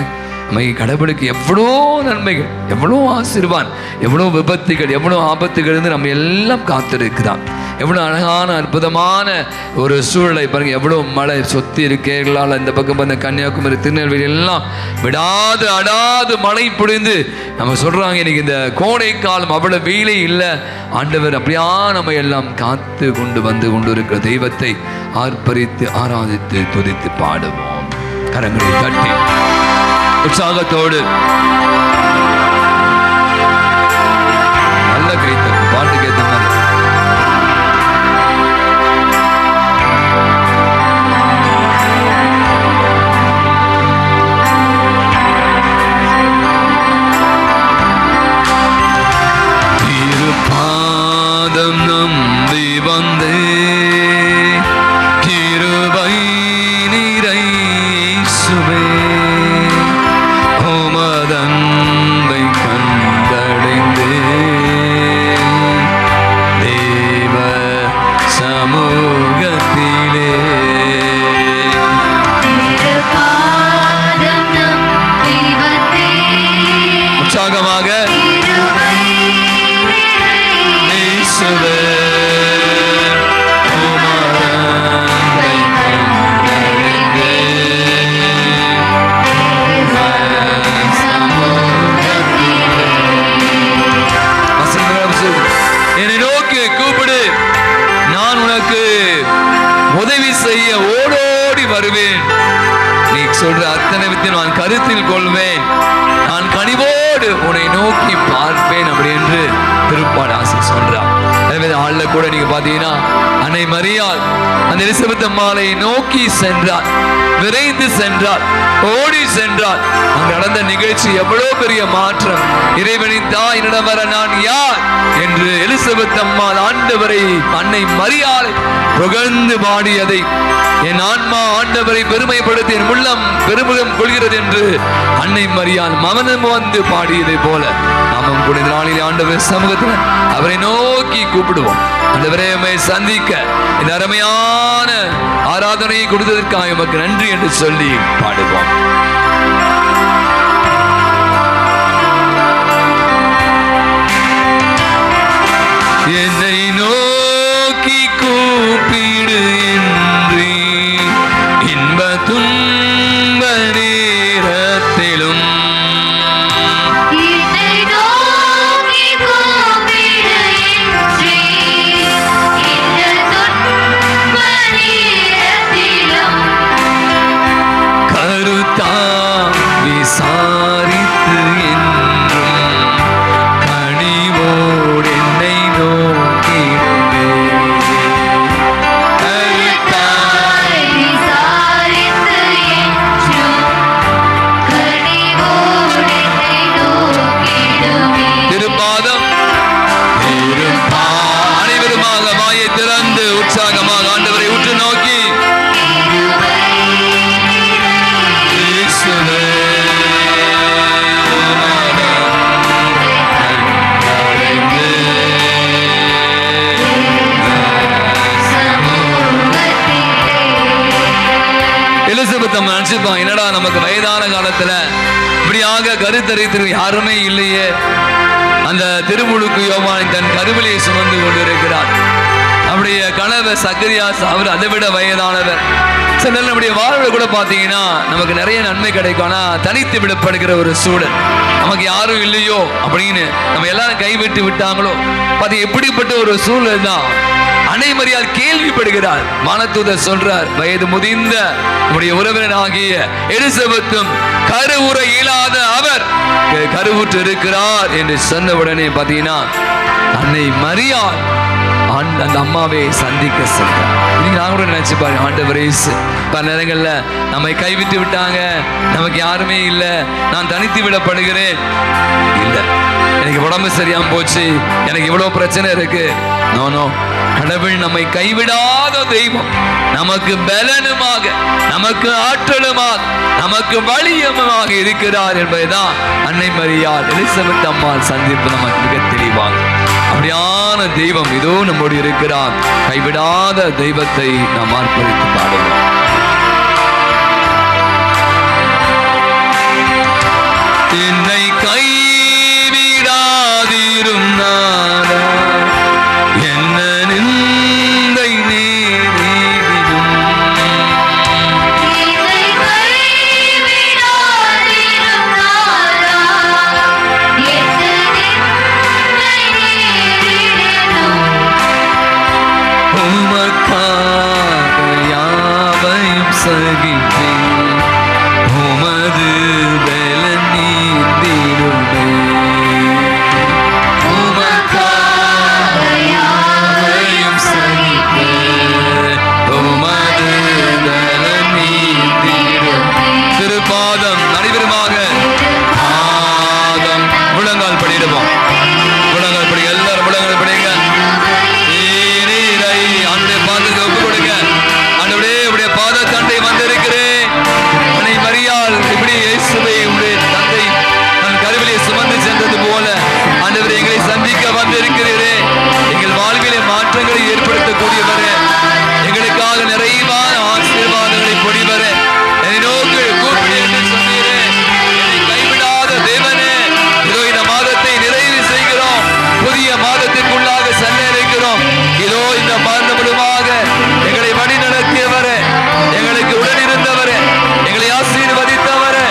Speaker 1: நம்ம கடவுளுக்கு எவ்வளோ நன்மைகள், எவ்வளோ ஆசீர்வாதம், எவ்வளோ விபத்துகள், எவ்வளோ ஆபத்துகள் இருந்து நம்ம எல்லாம் காத்திருக்கிறான். எவ்வளோ அழகான அற்புதமான ஒரு சூழலை பாருங்கள். எவ்வளோ மழை சொத்தி இருக்கேங்களால் இந்த பக்கம் வந்து கன்னியாகுமரி, திருநெல்வேலி எல்லாம் விடாது அடாது மழை பொழிந்து நம்ம சொல்கிறாங்க. இன்னைக்கு இந்த கோடை காலம் அவ்வளோ வெயிலே இல்லை. ஆண்டவர் அப்படியா நம்ம எல்லாம் காத்து கொண்டு வந்து கொண்டு இருக்கிற தெய்வத்தை ஆர்ப்பரித்து ஆராதித்து துதித்து பாடுவோம். கரங்களை தட்டி உற்சாகத்தோடு நல்ல கைத்தட்டு, பாட்டுக்கு ஏற்ற மாதிரி. திருப்பாதம் நம்பி வந்தே, கிருபை நிறை இயேசுவே உமதன்பை கண்டடைந்தே, தேவ சமூகத்திலே உற்சாகமாக இயேசுவே உமதன்பை கண்டடைந்தே, என்னை நோக்கி கூப்பிடு, நான் உனக்கு உதவி செய்ய ஓடோடி வருவேன். நீ சொல்ற அத்தனை வித்தையும் நான் கருத்தில் கொள்வேன், நான் கனிவோடு உன்னை நோக்கி பார்ப்பேன் அப்படி என்று திருப்பாடாசிரியர் சொல்றார். எனவே ஆள்ல கூட நீங்க பாத்தீங்கன்னா அன்னை மரியாள் அந்த எலிசபெத் அம்மாளை நோக்கி சென்றார், விரைந்து சென்றார், ஓடி சென்றார். அங்கு நடந்த நிகழ்ச்சி எவ்வளவு பெரிய மாற்றம். இறைவனின் தாய் என்னிடம் வர நான் யார் என்று எலிசபெத் அம்மா ஆண்டவரை, அன்னை மரியாளை புகழ்ந்து பாடியதை, என் ஆன்மா ஆண்டவரை பெருமைப்படுத்தி என் உள்ளம் பெருமிதம் கொள்கிறது என்று அன்னை மரியாள் மவனம் வந்து பாடியதை போல நாமும் கூட இந்த நாளில் ஆண்டவர் சமூகத்தில் அவரை நோக்கி கூப்பிடுவோம். ஆண்டவரே, உம்மை சந்திக்க இந்த அருமையான ஆராதனையை கொடுத்ததற்காக உமக்கு நன்றி என்று சொல்லி பாடுவோம். என்னை நோக்கி கூப்பிடு என்று இன்ப துன்ப நேரத்திலும் கருத்தா விசாரித்து என்றும் கனிவோடு என்னை நோக்கி நம்ம நினைச்சுப்போம், என்னடா நமக்கு வயதான காலத்துல இப்படியாக கருத்தரித்து யாருமே இல்லையே. அந்த திருமுழுக்கு யோவான் தன் கருவிலே சுமந்து கொண்டிருக்கிறார். நம்முடைய கணவர் சக்கரியாஸ், அவர் அதை விட வயதானவர். சில நம்முடைய வாழ்வை கூட பார்த்தீங்கன்னா நமக்கு நிறைய நன்மை கிடைக்கும். ஆனால் தனித்து விடப்படுகிற ஒரு சூழல், நமக்கு யாரும் இல்லையோ அப்படின்னு நம்ம எல்லாரும் கைவிட்டு விட்டாங்களோ, அது எப்படிப்பட்ட ஒரு சூழல் தான். அன்னை மரியாள் கேள்விப்படுகிறார். வானதூதர் சொல்றார், வயது முதிர்ந்த நம்முடைய உறவினர் ஆகிய எலிசபெத்தும் கருவுற இயலாத அவர் கருவுற்று இருக்கிறார் என்று சொன்ன உடனே பார்த்தீங்கன்னா அன்னை மரியாள் அந்த அம்மாவை சந்திக்க சென்றார். இன்னைக்கு நான் கூட நினைச்சு பாரு, ஆண்டவரே பல நேரங்கள்ல நம்மை கைவிட்டு விட்டாங்க, நமக்கு யாருமே இல்லை, நான் தனித்து விடப்படுகிறேன், இல்லை எனக்கு உடம்பு சரியாம போச்சு, எனக்கு இவ்வளவு பிரச்சனை இருக்கு. நோ, கடவுள் நம்மை கைவிடாத தெய்வம், நமக்கு பலனுமாக, நமக்கு ஆற்றலுமாக, நமக்கு வலியமாக இருக்கிறார் என்பதுதான் அன்னை மரியாள் எலிசபெத் அம்மாள் சந்திப்பு நமக்கு மிக தெளிவாங்க. அப்படியான தெய்வம் இதோ நம்மோடு இருக்கிறார். கைவிடாத தெய்வத்தை நாம் ஆர்ப்பரித்து பாடுவோம். என்னை கைவிடாதிரும் நாடா, என்ன நிந்தை நேரிடும், உமக்காக யாவையும் சகிப்பேன், உமது பலன் நீந்திடுமே, உமக்காக யாவையும் சகிப்பேன், உமது பலன் நீந்திடுமே. திருப்பாதம் அனைவருமாக பாதம் முழங்கால் படிடுவோம். முழங்கால் படி, எல்லாரும் முழங்கால் படிங்க. ஆண்டுடைய பாதத்தை ஒப்பு கொடுங்க. ஆண்டவரே, உடைய பாத தண்டை வந்திருக்கிறேன். அன்னை மரியாள் இப்படி இயேசுவை உடைய தந்தை தன் கருவிலே சுமந்து சென்றது போல ஆண்டவரே எங்களை சந்திக்க வந்திருக்கிறீரே. எங்கள் வாழ்விலே மாற்றங்களை ஏற்படுத்தக்கூடியவரே, எங்களுக்காக நிறைவான ஆசீர்வாதங்களை பொழிவரே, என்னை நோக்கி கூப்பிடு என்று சொன்னீரே. என்னை கைவிடாத தேவனே, இதோ இந்த மாதத்தை நிறைவு செய்கிறோம், புதிய மாதத்திற்குள்ளாக செல்ல இருக்கிறோம். இதோ இந்த மாதம் முழுவதாக எங்களை வழி நடத்தியவரே, எங்களுக்கு உடனிருந்தவரே, எங்களை ஆசீர்வதித்தவரே,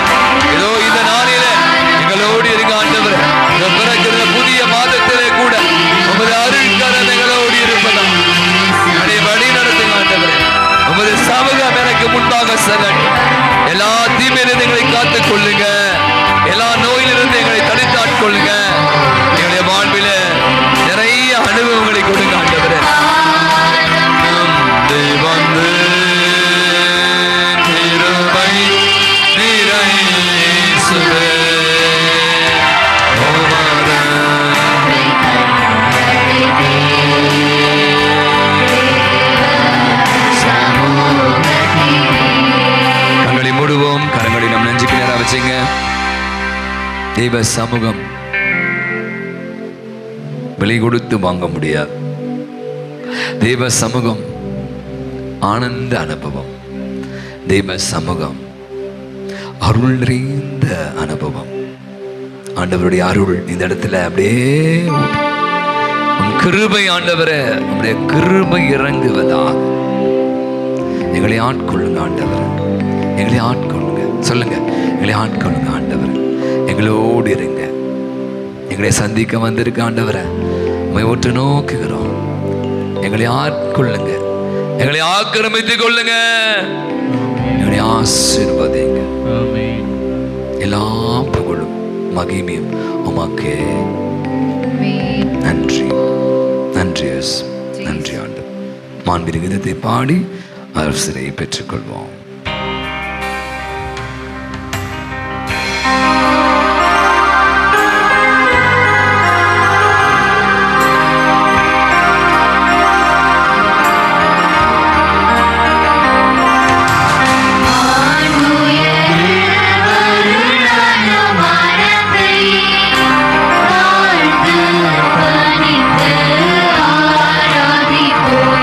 Speaker 1: இதோ இந்த நாளிலே எங்களோடு இருக்க ஆண்டவரே. பிறக்கிற புதிய மாதத்திலே கூட உமது அருட்கரம் எங்களோடு இருப்பதா அதை வழி நடத்துங்க ஆண்டவரே. உமது சமூகம் எனக்கு முன்பாக செல்லட்டும். எல்லா தீமையிலிருந்து எங்களை காத்துக் கொள்ளுங்க, எல்லா நோயிலிருந்து எங்களை தடுத்தாட்கொள்ளுங்க. எங்களுடைய வாழ்வில நிறைய அனுபவங்களை கொடுங்க ஆண்டவரே. வந்து கிருபை நிறை இயேசுவே, கண்களை மூடுவோம், கரங்களை நம் நெஞ்சுக்கு நேரா வச்சுங்க. தெய்வ சமூகம் விலை கொடுத்து வாங்க முடியாது. தெய்வ சமூகம் ஆனந்த அனுபவம், தெய்வ சமூகம் அருள் நிறைந்த அனுபவம். ஆண்டவருடைய அருள் இந்த இடத்துல அப்படியே கிருபை, ஆண்டவரே உங்களுடைய கிருபை இறங்குவதாக எங்களை ஆட்கொள்ளுங்க ஆண்டவர், எங்களை ஆட்கொள்ளுங்க. சொல்லுங்க, எங்களை ஆட்கொள்ளுங்க ஆண்டவர், எங்களோடு இருங்க. எங்களை சந்திக்க வந்திருக்க ஆண்டவரை உம்மை உற்று நோக்குகிறோம். எங்களை ஆட்கொள்ளுங்க, எங்களை ஆக்கிரமித்துக் கொள்ளுங்க, எங்களை ஆசீர்வதிங்க. எல்லா புகழும் மகிமையும் உமக்கே. நன்றி, நன்றி, நன்றி ஆண்டு. மாண்பின் விதத்தை பாடி அரசரை பெற்றுக்கொள்வோம்.
Speaker 6: ஆராதிப்போம்.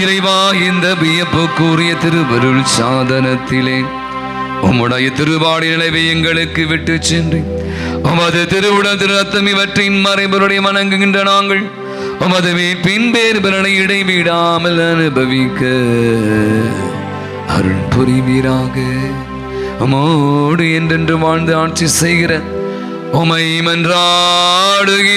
Speaker 1: இறைவா, இந்த வியப்புக்குரிய திருவருள் சாதனத்திலே உம்முடைய திருவாடி நிலைவை எங்களுக்கு விட்டு சென்று உமது திருவுடல் திரு ரத்தம் இவற்றின் மறைபொருளை வணங்குகின்ற நாங்கள் உமது மீட்பின் பேர் பலனை இடைவிடாமல் அனுபவிக்க அருள் புரிவீராக. உமோடு என்றென்று வாழ்ந்து ஆட்சி செய்கிற உமை மன்றாடுகிறோம்.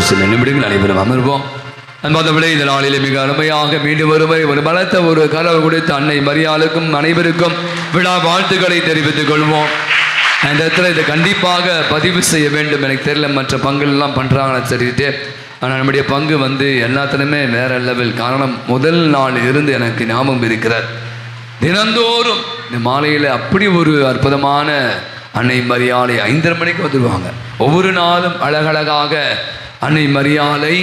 Speaker 1: சில நிமிடங்கள் அனைவரும் அமர்வோம். அன்பதவிட இந்த நாளிலே மிக அருமையாக மீண்டும் ஒருமுறை ஒரு பலத்த ஒரு கனவு கொடுத்த அன்னை மரியாளுக்கும் அனைவருக்கும் விழா வாழ்த்துக்களை தெரிவித்துக் கொள்வோம். அந்த இடத்துல இதை கண்டிப்பாக பதிவு செய்ய வேண்டும். எனக்கு தெரியல மற்ற பங்குலாம் பண்ணுறாங்கன்னு சொல்லிட்டு, ஆனால் நம்முடைய பங்கு எல்லாத்துலேயுமே வேற லெவல். காரணம், முதல் நாள் இருந்து எனக்கு ஞாபகம் இருக்கிறார். தினந்தோறும் இந்த மாலையில் அப்படி ஒரு அற்புதமான அன்னை மரியாளை 5:30 மணிக்கு வந்துடுவாங்க. ஒவ்வொரு நாளும் அழகழகாக அன்னை மரியாளை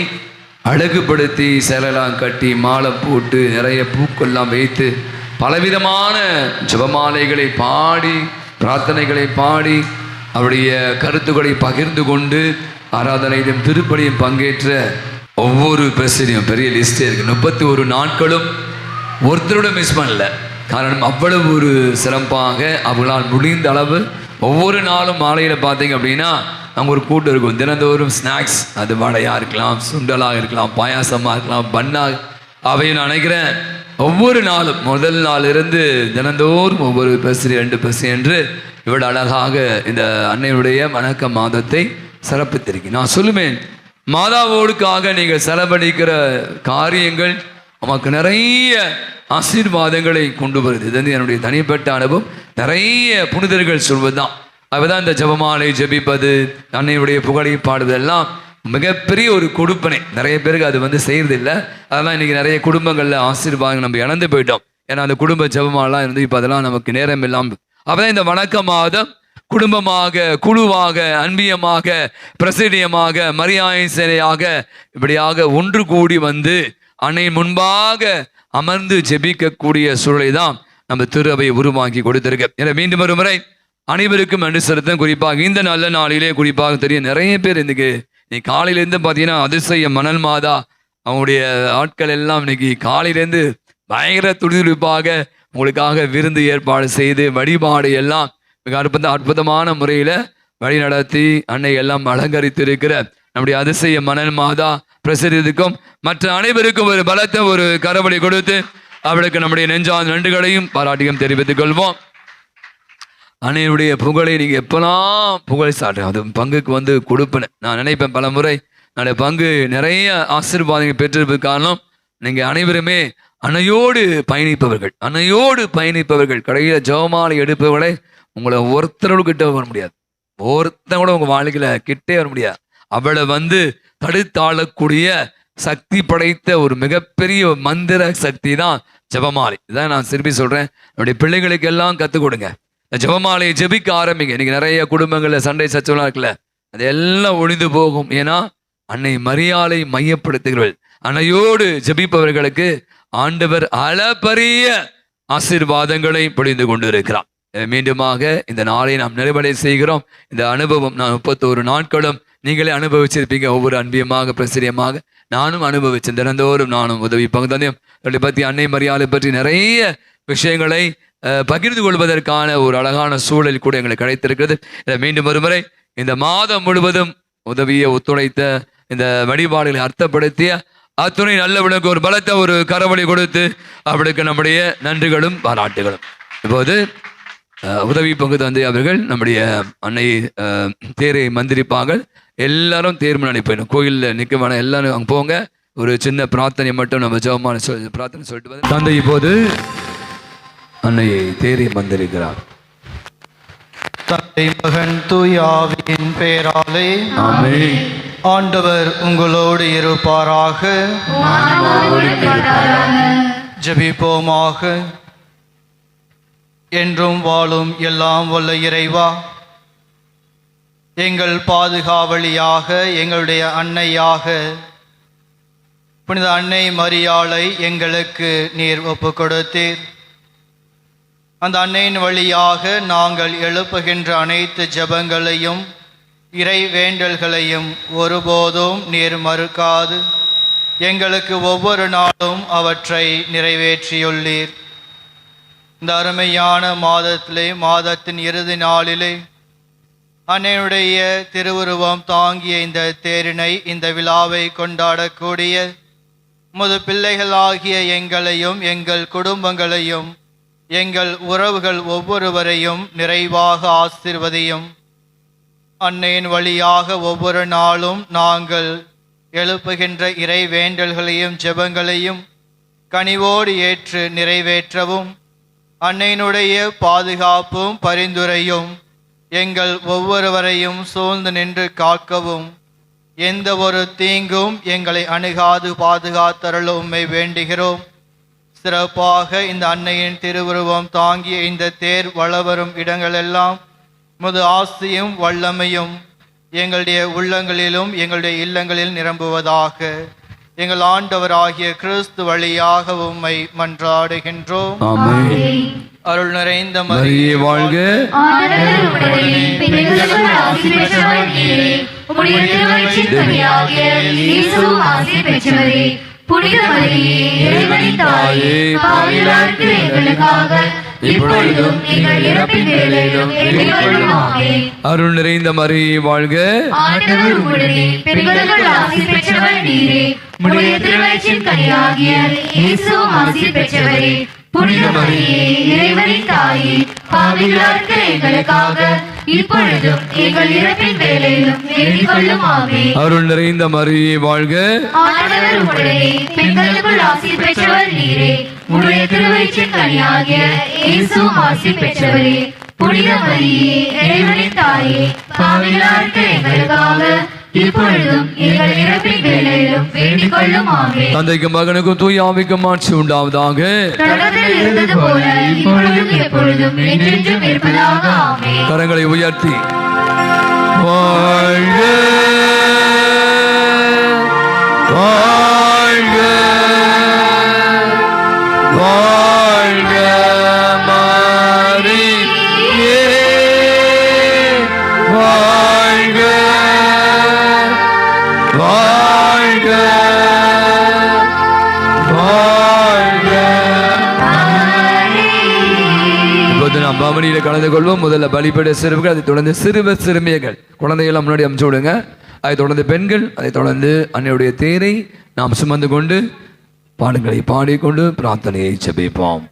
Speaker 1: அழகுபடுத்தி சேலெல்லாம் கட்டி மாலை போட்டு நிறைய பூக்கள்லாம் வைத்து பலவிதமான ஜெபமாலைகளை பாடி பிரார்த்தனைகளை பாடி அவருடைய கருத்துக்களை பகிர்ந்து கொண்டு ஆராதனையிலும் திருப்பலியும் பங்கேற்ற ஒவ்வொரு பிரச்சனையும் பெரிய லிஸ்டே இருக்கு. 31 நாட்களும் ஒருத்தரோட மிஸ் பண்ணல. காரணம், அவ்வளவு ஒரு சிறப்பாக அவங்களால் முடிந்த அளவு ஒவ்வொரு நாளும் மாலையில் பார்த்தீங்க அப்படின்னா அங்கே ஒரு கூட்டம் இருக்கும். தினந்தோறும் ஸ்நாக்ஸ், அது வடையாக இருக்கலாம், சுண்டலாக இருக்கலாம், பாயாசமாக இருக்கலாம், பண்ணாக, அவையும் நான் நினைக்கிறேன் ஒவ்வொரு நாளும் முதல் நாள் இருந்து தினந்தோறும் ஒவ்வொரு பசி 2 பசி என்று இவ்வளவு அழகாக இந்த அன்னையுடைய வணக்க மாதத்தை சிறப்பித்திருக்கேன். நான் சொல்லுவேன், மாதாவோடுக்காக நீங்கள் செலவழிக்கிற காரியங்கள் நமக்கு நிறைய ஆசீர்வாதங்களை கொண்டு வருது. இது என்னுடைய தனிப்பட்ட அனுபவம். நிறைய புனிதர்கள் சொல்வதுதான், அதுதான் இந்த ஜெபமாலை ஜெபிப்பது, அன்னையுடைய புகழை பாடுவதெல்லாம் மிகப்பெரிய ஒரு கொடுப்பனை. நிறைய பேருக்கு அது செய்யறதில்லை. அதெல்லாம் இன்னைக்கு நிறைய குடும்பங்களில் ஆசீர்வாதம் நம்ம இழந்து போயிட்டோம். ஏன்னா அந்த குடும்ப ஜெபமாலாம் இருந்து இப்போ அதெல்லாம் நமக்கு நேரம் இல்லாமல். அப்பதான் இந்த வணக்க மாதம் குடும்பமாக, குழுவாக, அன்பியமாக, பிரசிடியமாக, மரியாதை சேனையாக இப்படியாக ஒன்று கூடி அன்னை முன்பாக அமர்ந்து ஜெபிக்கக்கூடிய சூழலை தான் நம்ம திருவை உருவாக்கி கொடுத்திருக்க. எனவே மீண்டும் ஒரு முறை அனைவருக்கும் நன்றி செலுத்த. குறிப்பாக இந்த நல்ல நாளிலே குறிப்பாக தெரியும், நிறைய பேர் இன்னைக்கு காலையிலேருந்து பார்த்தீங்கன்னா அதிசய மணல் மாதா அவங்களுடைய ஆட்கள் எல்லாம் இன்னைக்கு காலையிலேருந்து பயங்கர துடிதுடிப்பாக உங்களுக்காக விருந்து ஏற்பாடு செய்து வழிபாடு எல்லாம் மிக அற்புதமான முறையில் வழி நடத்தி அன்னை எல்லாம் அலங்கரித்து இருக்கிற நம்முடைய அதிசய மணல் மாதா பிரசித்திக்கும் மற்ற அனைவருக்கும் ஒரு பலத்த ஒரு கரவழி கொடுத்து அவளுக்கு நம்முடைய நெஞ்சார்ந்த நன்றிகளையும் பாராட்டியும் தெரிவித்துக் கொள்வோம். அன்னையுடைய புகழை நீங்கள் எப்பெல்லாம் புகழ் சாட்டுறேன், அது பங்குக்கு கொடுப்பேன். நான் நினைப்பேன் பல முறை என்னுடைய பங்கு நிறைய ஆசீர்வாதங்கள் பெற்றிருப்பது காரணம் நீங்கள் அனைவருமே அன்னையோடு பயணிப்பவர்கள், கடையில் ஜெபமாலை எடுப்பவர்களை உங்களை ஒருத்தரோட கிட்ட வர முடியாது. ஒருத்தன் கூட உங்க வாழ்க்கையில கிட்டே வர முடியாது. அவளை வந்து தடுத்தாளக்கூடிய சக்தி படைத்த ஒரு மிகப்பெரிய மந்திர சக்தி தான் ஜெபமாலை. இதான் நான் திருப்பி சொல்றேன், என்னுடைய பிள்ளைகளுக்கு எல்லாம் கற்றுக் கொடுங்க. இந்த ஜெபமாலையை ஜெபிக்க ஆரம்பிங்க. இன்னைக்கு நிறைய குடும்பங்கள்ல சண்டை சச்சரவுலாம் இருக்குல்ல, அது எல்லாம் ஒழிந்து போகும். ஏன்னா அன்னை மரியாளை மையப்படுத்துகிறவர்கள், அன்னையோடு ஜெபிப்பவர்களுக்கு ஆண்டவர் அளப்பரிய ஆசீர்வாதங்களை பொழிந்து கொண்டு இருக்கிறார். மீண்டுமாக இந்த நாளை நாம் நிறைவடை செய்கிறோம். இந்த அனுபவம் நான் 31 நாட்களும் நீங்களே அனுபவிச்சிருப்பீங்க. ஒவ்வொரு அன்பியமாக பிரசிரியமாக நானும் அனுபவிச்சேன். தினந்தோறும் நானும் உதவி பகுதியும் அவளை பற்றி, அன்னை மரியாதை பற்றி நிறைய விஷயங்களை பகிர்ந்து கொள்வதற்கான ஒரு அழகான சூழல் கூட எங்களுக்கு கிடைத்திருக்கிறது. இதை மீண்டும் ஒருமுறை இந்த மாதம் முழுவதும் உதவியை ஒத்துழைத்த, இந்த வழிபாடுகளை அர்த்தப்படுத்திய அத்துணை நல்லவளுக்கு ஒரு பலத்த ஒரு கரவழி கொடுத்து அவளுக்கு நம்முடைய நன்றிகளும் பாராட்டுகளும். இப்போது உதவி பங்கு தந்தை அவர்கள் நம்முடைய அன்னை தேரை மந்திரிப்பார்கள். எல்லாரும் தேர் முன்னாடி போயிடும். கோயிலில் நிற்க வேணாம், எல்லாரும் அங்கே போங்க. ஒரு சின்ன பிரார்த்தனை மட்டும் நம்ம ஜெபமான பிரார்த்தனை சொல்லிட்டு தந்தை இப்போது அன்னையை தேரை மந்திரிக்கிறார்.
Speaker 2: தந்தை மகன் தூய ஆவியின் பெயராலே
Speaker 1: ஆமென்.
Speaker 2: ஆண்டவர் உங்களோடு இருப்பாராக. ஜெபிப்போமாக. என்றும் வாழும் எல்லாம் வல்ல இறைவா, எங்கள் பாதுகாவலியாக, எங்களுடைய அன்னையாக புனித அன்னை மரியாளை எங்களுக்கு நீர் ஒப்பு கொடுத்தீர். அந்த அன்னையின் வழியாக நாங்கள் எழுப்புகின்ற அனைத்து ஜெபங்களையும் இறை வேண்டல்களையும் ஒருபோதும் நீர் மறுக்காது எங்களுக்கு ஒவ்வொரு நாளும் அவற்றை நிறைவேற்றியுள்ளீர். இந்த அருமையான மாதத்திலே, மாதத்தின் இறுதி நாளிலே அன்னையுடைய திருவுருவம் தாங்கிய இந்த தேரினை, இந்த விழாவை கொண்டாடக்கூடிய முது பிள்ளைகளாகிய எங்களையும், எங்கள் குடும்பங்களையும், எங்கள் உறவுகள் ஒவ்வொருவரையும் நிறைவாக ஆசீர்வதியும். அன்னையின் வழியாக ஒவ்வொரு நாளும் நாங்கள் எழுப்புகின்ற இறை வேண்டல்களையும் ஜெபங்களையும் கனிவோடு ஏற்று நிறைவேற்றவும், அன்னையினுடைய பாதுகாப்பும் பரிந்துரையும் எங்கள் ஒவ்வொருவரையும் சூழ்ந்து நின்று காக்கவும், எந்த ஒரு தீங்கும் எங்களை அணுகாது பாதுகாத்தருளும் உம்மை வேண்டுகிறோம். சிறப்பாக இந்த அன்னையின் திருவுருவம் தாங்கிய இந்த தேர் வளவரும் இடங்களெல்லாம் முது ஆசியும் வல்லமையும் எங்களுடைய உள்ளங்களிலும் எங்களுடைய இல்லங்களில் நிரம்புவதாக. எங்கள் ஆண்டவராகிய கிறிஸ்து வழியாக உம்மை மன்றாடுகின்றோம்.
Speaker 1: ஆமென்.
Speaker 2: அருள் நிறைந்த
Speaker 1: மரியே வாழ்க.
Speaker 6: ஆண்டவர் உம்முடனே, பெண்களுக்குள் ஆசி பெற்றவர் நீரே. உம்முடைய திருவயிற்றின் கனியாகிய இயேசுவும் ஆசி பெற்றவரே. புனித மரியே, இறைவனின் தாயே, பாவிகளாகிய எங்களுக்காக இப்பொழுதும் எங்கள் இறப்பின் வேளையிலும் வேண்டிக் கொள்ளும். ஆமென்.
Speaker 1: அருள் நிறைந்த மரியே வாழ்க.
Speaker 6: ஆண்டவர் உம்முடனே, பெண்களுக்குள் ஆசி பெற்றவர் நீரே. உம்முடைய திருவயிற்றின் கனியாகிய இயேசுவும் ஆசி பெற்றவரே. புனித மரியே, இறைவனின் தாயே, பாவிகளாகிய எங்களுக்காக இப்பொழுதும் எங்கள் இறப்பின் வேளையிலும் வேண்டிக் கொள்ளும். ஆமென்.
Speaker 1: அருள் நிறைந்த மரியே வாழ்க.
Speaker 6: ஆண்டவர் உம்முடனே, பெண்களுக்குள் ஆசி பெற்றவர் நீரே. உம்முடைய திருவயிற்றின் கனியாகிய இயேசுவும் ஆசி பெற்றவரே. புனித மரியே, இறைவனின் தாயே, பாவிகளாகிய எங்களுக்காக இப்பொழுதும் எங்கள் இறப்பின் வேளையிலும் வேண்டிக் கொள்ளும். ஆமென்.
Speaker 1: தந்தைக்கும் மகனுக்கும் தூய ஆவிக்கும் ஆட்சி உண்டாவதாக.
Speaker 6: தொடக்கத்தில் இருந்தது போல இப்பொழுதும் எப்பொழுதும் என்றென்றும் இருப்பதாக. ஆமென்.
Speaker 1: கரங்களை உயர்த்தி வாழ்க வாழ்க வாழ்க மரியே வாழ்க வாழ்க வாழ்க. இப்போது நாம் பவனியில கலந்து கொள்வோம். முதல்ல பலிபீட சிறுவர்கள், அதை தொடர்ந்து சிறுவர் சிறுமியர்கள், குழந்தைகள் முன்னாடி அமுச்சு விடுங்க. அதை தொடர்ந்து பெண்கள், அதை தொடர்ந்து அன்னையுடைய தேரை நாம் சுமந்து கொண்டு பாடுகளை பாடிக்கொண்டு பிரார்த்தனையை ஜெபிப்போம்.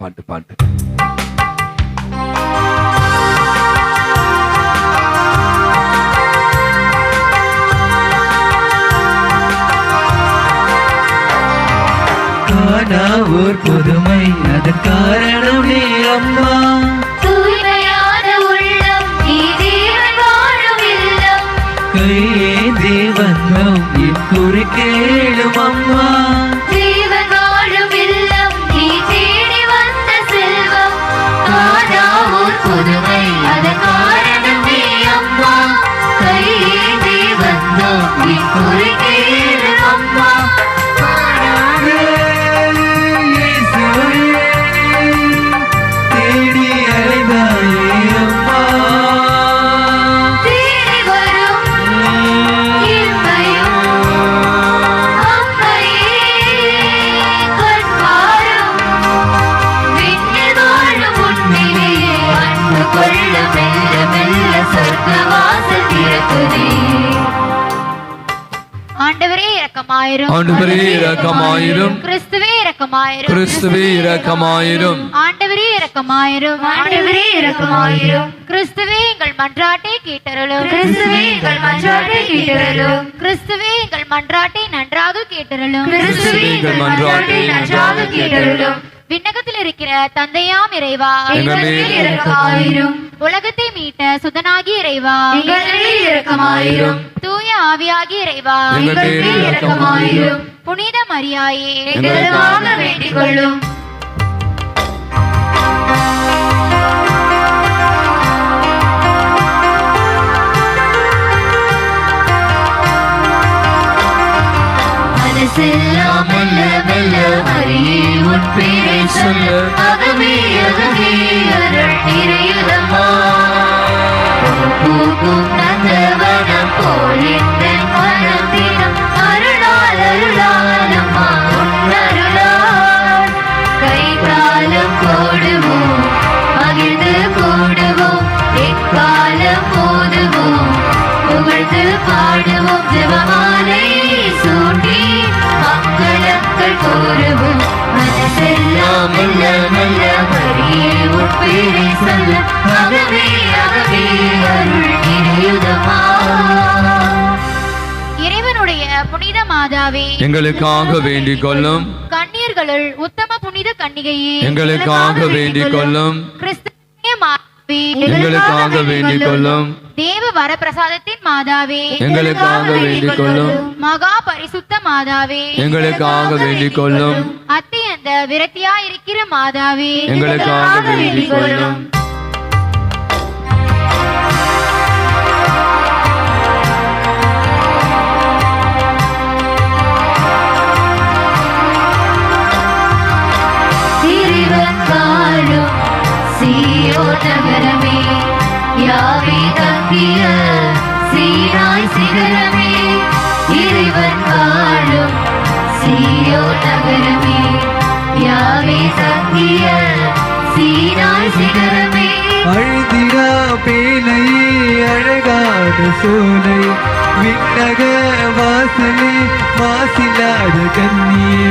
Speaker 1: பாட்டு பாட்டு.
Speaker 7: காணாவூர் புதுமை, அதன் காரணமே அம்மா.
Speaker 6: தூய்மை அதன் காரணமே அம்மா கையேந்தி வந்தோம் இக்குறை கேளு அம்மா
Speaker 7: தேடி அழைந்தாயே அம்மா
Speaker 6: தேடி வரும் இன்மையும் அம்மையே கண்பாரும் விண்ணில் வாழும் உன்னிலே அன்பு கொள்ள மெல்ல மெல்ல சொர்க்க வாசல் திறக்குதே. ஆண்டவரே இரக்கமாயிரும்
Speaker 1: ஆண்டவரே இரக்கமாயிரும்
Speaker 6: கிறிஸ்துவே இரக்கமாயிரும்
Speaker 1: கிறிஸ்துவே இரக்கமாயிரும்
Speaker 6: ஆண்டவரே இரக்கமாயிரும் ஆண்டவரே இரக்கமாயிரும் கிறிஸ்துவே எங்கள் மன்றாட்டை கேட்டருளும் கிறிஸ்துவே எங்கள் மன்றாட்டை கேட்டருளும் கிறிஸ்துவே எங்கள் மன்றாட்டை நன்றாக கேட்டருளும் கிறிஸ்துவே எங்கள் மன்றாட்டை நன்றாக கேட்டருளும் விண்ணகத்தில் இருக்கிற தந்தையாம் இறைவா
Speaker 1: எங்கள் மேல்
Speaker 6: இரக்கமாயிரும் உலகத்தை மீட்ட சுதனாகி இறைவா எங்கள் மேல் இரக்கமாயிரும் தூய ஆவியாகி இறைவா
Speaker 1: எங்கள் மேல் இரக்கமாயிரும்
Speaker 6: புனித மரியாயே எங்களுக்காக வேண்டிக் கொள்ளும். மனசெல்லாம் மெல்ல மெல்ல மரியே உன் பேரை சொல்ல அகமே அகமே அருள் நிறையுதம்மா பூக்கும் நந்தவனம் போல் இந்த மனம் தினம் அருளால் அருளால் அம்மா உன் அருளால் கை காலம் போடுவோம் மகிழ்ந்து கூடுவோம் எக்காலம் போதுவோம் புகழ்ந்து பாடுவோம் ஜெபமாலை சூட்டி மங்களங்கள் கூறுவோம் மனசெல்லாம் மெல்ல மெல்ல மரியே உன் பேரை சொல்ல அகவே அகவே அருள் நிறையுதம்மா. இறைவனுடைய புனித மாதாவே
Speaker 1: எங்களுக்காக வேண்டிக் கொள்ளும்
Speaker 6: கன்னியர்களுள் உத்தம புனித கன்னிகையே
Speaker 1: எங்களுக்காக வேண்டிக் கொள்ளும்
Speaker 6: கிறிஸ்துவிய மாதாவே
Speaker 1: எங்களுக்காக வேண்டிக் கொள்ளும்
Speaker 6: தேவ வரப்பிரசாதத்தின் மாதாவே
Speaker 1: எங்களுக்காக வேண்டிக் கொள்ளும்
Speaker 6: மகா பரிசுத்த மாதாவே
Speaker 1: எங்களுக்காக வேண்டிக் கொள்ளும்
Speaker 6: அத்தியந்த விரத்தியா இருக்கிற மாதாவே
Speaker 1: எங்களுக்காக வேண்டிக் கொள்ளும்
Speaker 6: இறைவன் வாழும் சீயோன் நகரமே யாவே தங்கிய சீனாய் சிகரமே இறைவன் வாழும் சீயோன் நகரமே யாவே தங்கிய சீனாய் சிகரமே
Speaker 7: அழுதிடா பேலையே அழகான சோலை விண்ணக வாசலே மாசிலாத கண்ணியே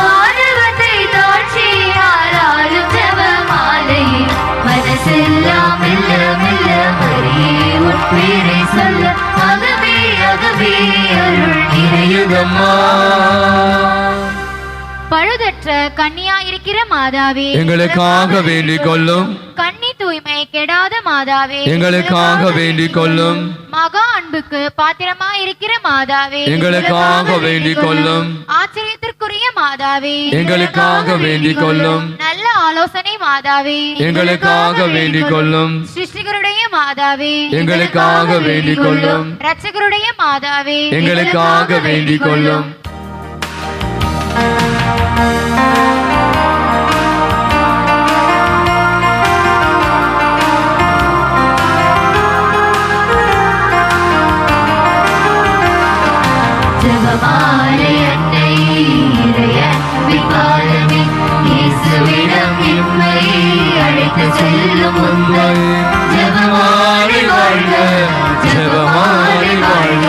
Speaker 6: ஆணவத்தை தாட்சியாலும் ஜப மாலையே மனசெல்லாம் மெல்ல மெல்ல மரியே உன் பேரை சொல்ல அகவே அகவே அருள் நிறையுதம்மா. பழுதற்ற கன்னியா இருக்கிற மாதாவே
Speaker 1: எங்களுக்காக வேண்டிக் கொள்ளும்
Speaker 6: கன்னி தூய்மை கெடாத மாதாவே
Speaker 1: எங்களுக்காக வேண்டிக் கொள்ளும்
Speaker 6: மகா அன்புக்கு பாத்திரமா இருக்கிற மாதாவே
Speaker 1: எங்களுக்காக வேண்டிக் கொள்ளும்
Speaker 6: ஆச்சரியத்திற்குரிய மாதாவே
Speaker 1: எங்களுக்காக வேண்டிக் கொள்ளும்
Speaker 6: நல்ல ஆலோசனை மாதாவே
Speaker 1: எங்களுக்காக வேண்டிக் கொள்ளும்
Speaker 6: சிருஷ்டிகருடைய மாதாவே
Speaker 1: எங்களுக்காக வேண்டிக் கொள்ளும்
Speaker 6: இரட்சகருடைய மாதாவே
Speaker 1: எங்களுக்காக வேண்டிக் கொள்ளும்
Speaker 6: ஜெபமாலை அன்னை இறையன்பின் பாலமே இயேசுவிடம் எம்மை அழைத்து செல்லும் உண்மை ஜெபமாலை வாழ்க ஜெபமாலை வாழ்க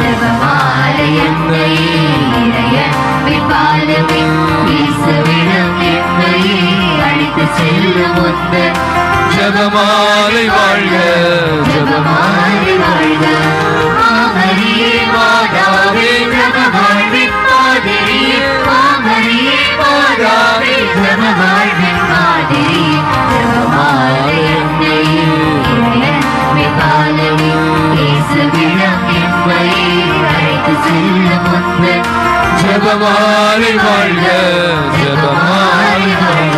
Speaker 6: ஜெபமாலை அன்னை இறையன்பின் பாலமே இயேசுவிடம் எம்மை அழைத்து செல்லும் உண்மை
Speaker 1: ஜெபமாலை வாழ்க
Speaker 6: ஜெபமாலை வாழ்க மாமரியே மாதாவே ஜெபமாழ்வின் மாதிரியே மாமரியே மாதாவே ஜெபமாழ்வின் மாதிரியே ஜெபமாலை அன்னை இறையன்பின் பாலமே இயேசுவிடம் எம்மை அழைத்து செல்லும் உண்மை
Speaker 1: ஜெபமாலை வாழ்க ஜெபமாலை வாழ்க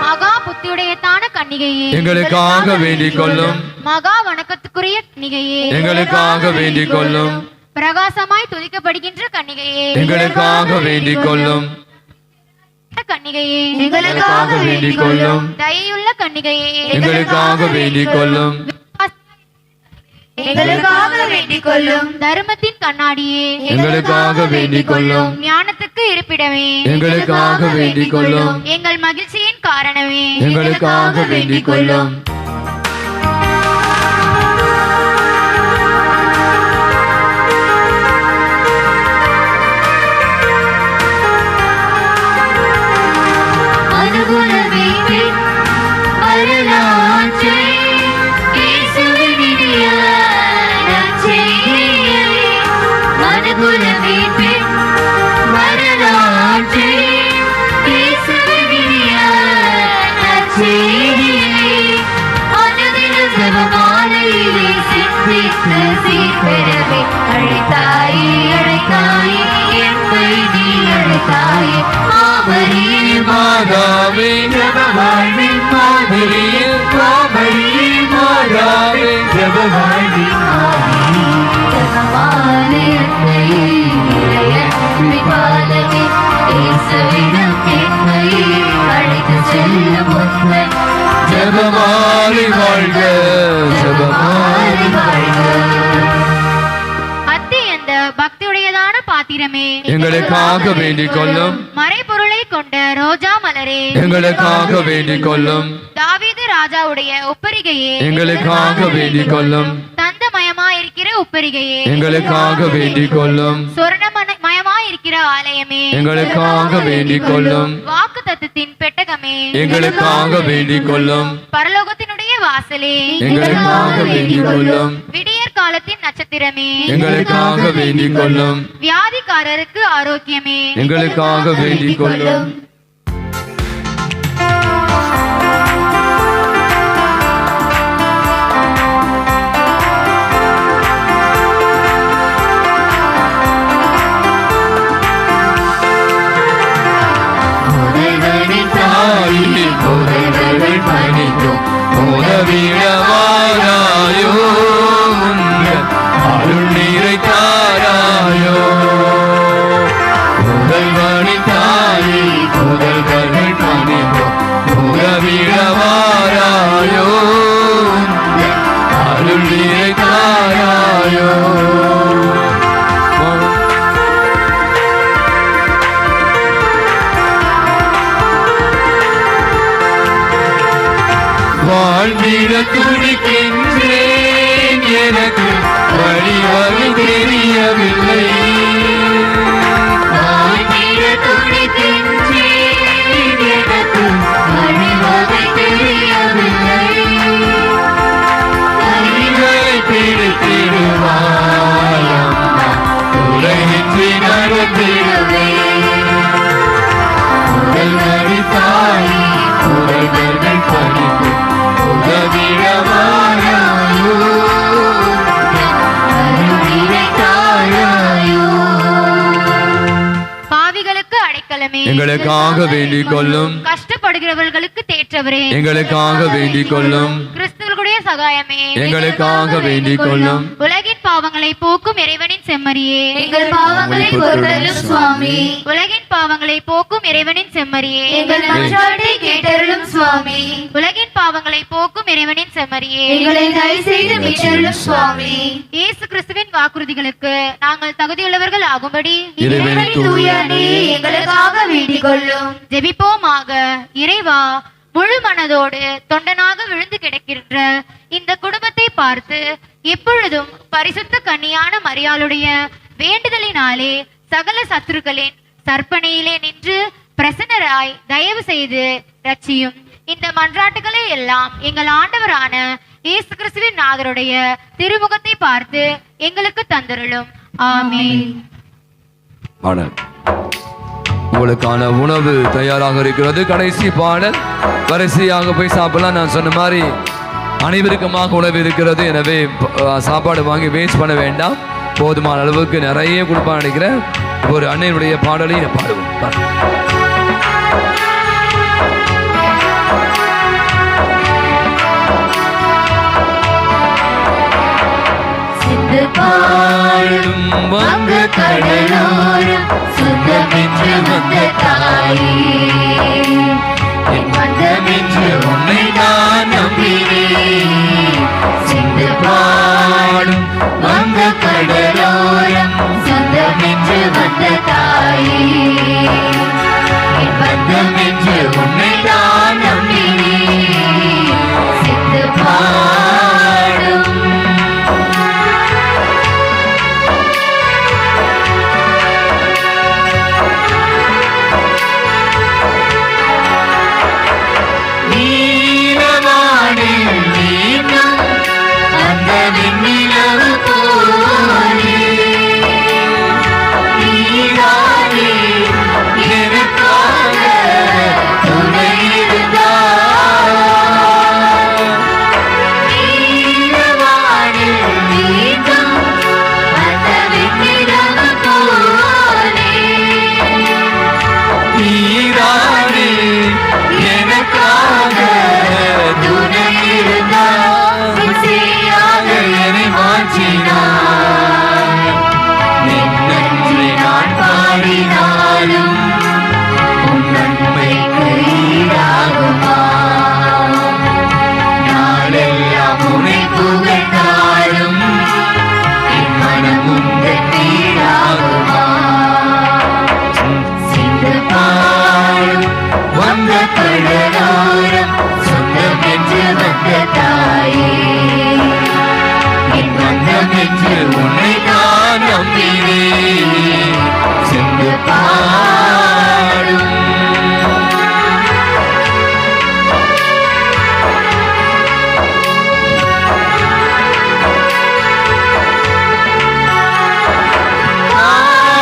Speaker 6: மகா புத்தியுடையதான கன்னிகையே
Speaker 1: எங்களுக்காக வேண்டிக் கொள்ளும்.
Speaker 6: மகா வணக்கத்துக்குரிய கன்னிகையே,
Speaker 1: எங்களுக்காக வேண்டிக் கொள்ளும்.
Speaker 6: பிரகாசமாய் துதிக்கப்படுகின்ற கன்னிகையே,
Speaker 1: எங்களுக்காக வேண்டிக் கொள்ளும்.
Speaker 6: கன்னிகையே,
Speaker 1: எங்களுக்காக வேண்டிக் கொள்ளும்.
Speaker 6: தயையுள்ள கன்னிகையே,
Speaker 1: எங்களுக்காக வேண்டிக் கொள்ளும்.
Speaker 6: எங்களுக்காக வேண்டிக் கொள்ளும். தர்மத்தின் கண்ணாடியே,
Speaker 1: எங்களுக்காக வேண்டிக் கொள்ளும்.
Speaker 6: ஞானத்துக்கு இருப்பிடமே,
Speaker 1: எங்களுக்காக வேண்டிக் கொள்ளும்.
Speaker 6: எங்கள் மகிழ்ச்சியின் காரணமே,
Speaker 1: எங்களுக்காக வேண்டிக் கொள்ளும்.
Speaker 6: அனுகூலமே பின் வரலாற்றை இயேசுவின் இனிய நற்செய்தியை. அனுகூலமே பின் வரலாற்றை இயேசுவின் இனிய நற்செய்தியை. அனுதின ஜெபமாலையிலே சிந்தித்து சீர்பெறவே அழைத்தாயே அழைத்தாயே என்னை நீ அழைத்தாயே. ஆமரியே
Speaker 1: மாதாவே ஜெபவாழ்வின் மாதிரியே, ஆமரியே மாதாவே ஜெபவாழ்வின் ஜெபமாரி வாழ்க, ஜெபமாரி வாழ்க.
Speaker 6: அத்தியந்த பக்தியுடையதான பாத்திரமே,
Speaker 1: எங்களுக்காக வேண்டிக் கொள்ளும்.
Speaker 6: மறைபொருளை கொண்ட ரோஜா மலரே,
Speaker 1: எங்களுக்காக வேண்டிக் கொள்ளும்.
Speaker 6: தாவீது ராஜாவுடைய ஒப்பரிகையே,
Speaker 1: எங்களுக்காக வேண்டிக் கொள்ளும்.
Speaker 6: தந்தமயமாயிருக்கிற ஒப்பரிகையே,
Speaker 1: எங்களுக்காக வேண்டிக் கொள்ளும்.
Speaker 6: சொர்ணமயமாயிருக்கிற ஆலயமே,
Speaker 1: எங்களுக்காக வேண்டிக் கொள்ளும்.
Speaker 6: வாக்கு தத்தத்தின் பெட்டகமே,
Speaker 1: எங்களுக்காக வேண்டிக் கொள்ளும்.
Speaker 6: பரலோகத்தினுடைய வாசலே,
Speaker 1: எங்களுக்காக வேண்டிக் கொள்ளும்.
Speaker 6: விடியற் காலத்தின் நட்சத்திரமே,
Speaker 1: எங்களுக்காக வேண்டிக் கொள்ளும்.
Speaker 6: வியாதிக்காரருக்கு ஆரோக்கியமே,
Speaker 1: எங்களுக்காக வேண்டிக் கொள்ளும். புதைவர்கள் பணிக்கும் உதவிடவாராயோ, உங்கள் அருள் நீரை தாராயோ. புதைவனின் தாயே புதல்வர்கள் பணிக்கும் உதவிடவாராயோ, உங்கள் அருள் நீரை தாராயோ. வாழ்ந்திட துடிக்கின்றேன், எனக்கு வழிவகை தெரியவில்லை.
Speaker 6: வாழ்ந்திட துடிக்கின்றேன், எனக்கு வழிவகை தெரியவில்லை.
Speaker 1: கைகளை பிடித்திடுவாயம்மா, உலகின்றி நடத்திடுவே. உடல்வழி தாயே புதல்வர்கள் பணிக்கும் உதவிடவாராயோ,
Speaker 6: அருளினை தாராயோ. பாவிகளுக்கு அடைக்கலமே,
Speaker 1: எங்களுக்காக வேண்டிக் கொள்ளும்.
Speaker 6: கஷ்டப்படுகிறவர்களுக்கு தேற்றவரே,
Speaker 1: எங்களுக்காக வேண்டிக் கொள்ளும்.
Speaker 6: கிறிஸ்துவர்களுடைய சகாயமே,
Speaker 1: எங்களுக்காக வேண்டிக் கொள்ளும்.
Speaker 6: உலகின் பாவங்களை போக்கும் இறைவனின் செம்மறியே,
Speaker 8: எங்கள் பாவங்களை பொறுத்தருளும் சுவாமி.
Speaker 6: உலகின் பாவங்களை போக்கும் இறைவனின் செம்மறியே,
Speaker 8: எங்கள் மன்றாட்டை கேட்டருளும் சுவாமி.
Speaker 6: உலகின் பாவங்களை போக்கும் இறைவனின் செம்மறியே,
Speaker 8: எங்களை தயவு செய்து மீட்டருளும் சுவாமி.
Speaker 6: இயேசு கிறிஸ்துவின் வாக்குறுதிகளுக்கு நாங்கள் தகுதியுள்ளவர்கள் ஆகும்படி
Speaker 1: இறைவனின்
Speaker 8: தூய அன்னையே, எங்களுக்காக வேண்டிக் கொள்ளும்.
Speaker 6: ஜெபிப்போமாக. இறைவா, முழு மனதோடு தொண்டனாக விழுந்து கிடக்கின்ற இந்த குடும்பத்தை பார்த்து எப்பொழுதும் பரிசுத்த கன்னியான மரியாளுடைய வேண்டுதலினாலே சகல சத்துருக்களின் சற்பனையிலே நின்று பிரசன்னராய் தயவு செய்து ரட்சியும். இந்த மன்றாட்டுகளை எல்லாம் எங்கள் ஆண்டவரான இயேசு கிறிஸ்துவின் நாதருடைய திருமுகத்தை பார்த்து எங்களுக்கு தந்தருளும். ஆமென்.
Speaker 1: பாடல் உங்களுக்கான உணவு தயாராக இருக்கிறது. கடைசி பாடல், வரிசையாக போய் சாப்பிடலாம். நான் சொன்ன மாதிரி அனைவருக்குமாக உணவு இருக்கிறது. எனவே சாப்பாடு வாங்கி வேஸ்ட் பண்ண வேண்டாம். போதுமான அளவுக்கு நிறைய கொடுப்பான்னு நினைக்கிறேன். ஒரு அன்னையினுடைய பாடலையும் பாடுவோம்.
Speaker 6: வங்க கடலோரம் சொந்தமென்று வந்த தாயே, என் வந்தமென்று உன்னை நான் நம்பினேன். சிந்து பாடும் வங்க கடலோரம் சொந்தமென்று வந்த தாயே, என் வந்தமென்று உன்னை நான் நம்பினேன். சிந்து பாடும் நீலவானில் நீங்கும் அந்த வெண்ணிலவு போலே, நீதானே எனக்காக துணை இருந்தாய். நீலவானில் நீங்கும் அந்த வெண்ணிலவு போலே,
Speaker 7: நீதானே எனக்காக
Speaker 6: துணை இருந்தாய். இசையாக என்னை மாற்றினாய். நின் நன்றி நான் பாடினாலும் உன் நன்மைக்கு ஈடாகுமா? நாளெல்லாம் உன்னை புகழ்ந்தாலும் என் மனம் உந்தன் வீடாகுமா? சிந்து பாடும் வந்த கடலோரம் சொந்தமென்று வந்த தாயே, என் வந்தமென்று உன்னை நான் நம்பினேன். சிந்து பாடும்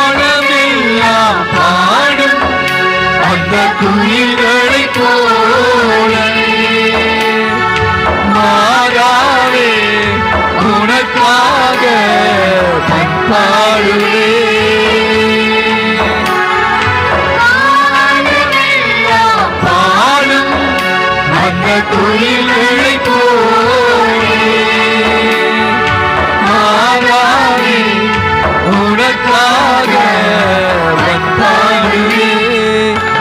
Speaker 7: வானமெல்லாம் பாடும் அந்த குயில்களைப் போல மாறாவே உனக்காக பண்பாடுவே. பாடும் அந்த குயில்களைப் போல மாறாவே உனக்காக பண்பாடுவே.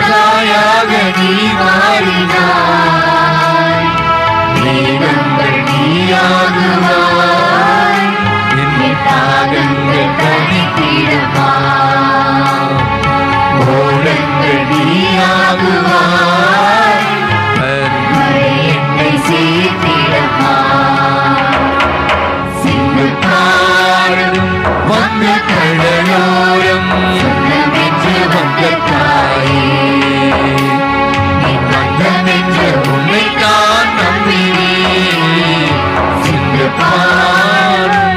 Speaker 7: தாயாக நீ மாறினாய், மேகங்கள் நீயாகுவாய். என் தாகங்கள் தனித்திடமா, ஓடங்கள் நீயாகுவாய். மழை என்னை சேர்த்திடமா. சிந்து பாடும் வந்த கடலோரம் சொந்தமென்று வந்த தாயே, என் வந்தமென்று உன்னை நான் நம்பினேன். சிந்து பாடும்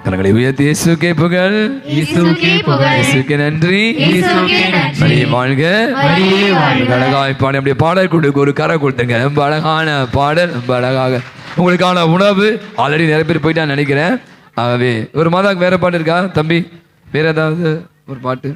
Speaker 1: கரங்களை உயர்த்தி இயேசுக்கே புகழ்,
Speaker 8: இயேசுக்கே புகழ்.
Speaker 1: இயேசுக்கே நன்றி.
Speaker 8: இயேசுக்கே நன்றி.
Speaker 1: மரியே வாழ்க.
Speaker 8: மரியே வாழ்க.
Speaker 1: அழகாய் பாடி அப்படியே பாடல் கொடுக்க ஒரு கரை கொடுத்துங்க. ரொம்ப அழகான பாடல், ரொம்ப அழகாக. உங்களுக்கான உணவு ஆல்ரெடி நிறைய பேர் போயிட்டான்னு நினைக்கிறேன். ஆகவே ஒரு மாதாக்கு வேற பாட்டு இருக்கா தம்பி? வேற ஏதாவது ஒரு பாட்டு?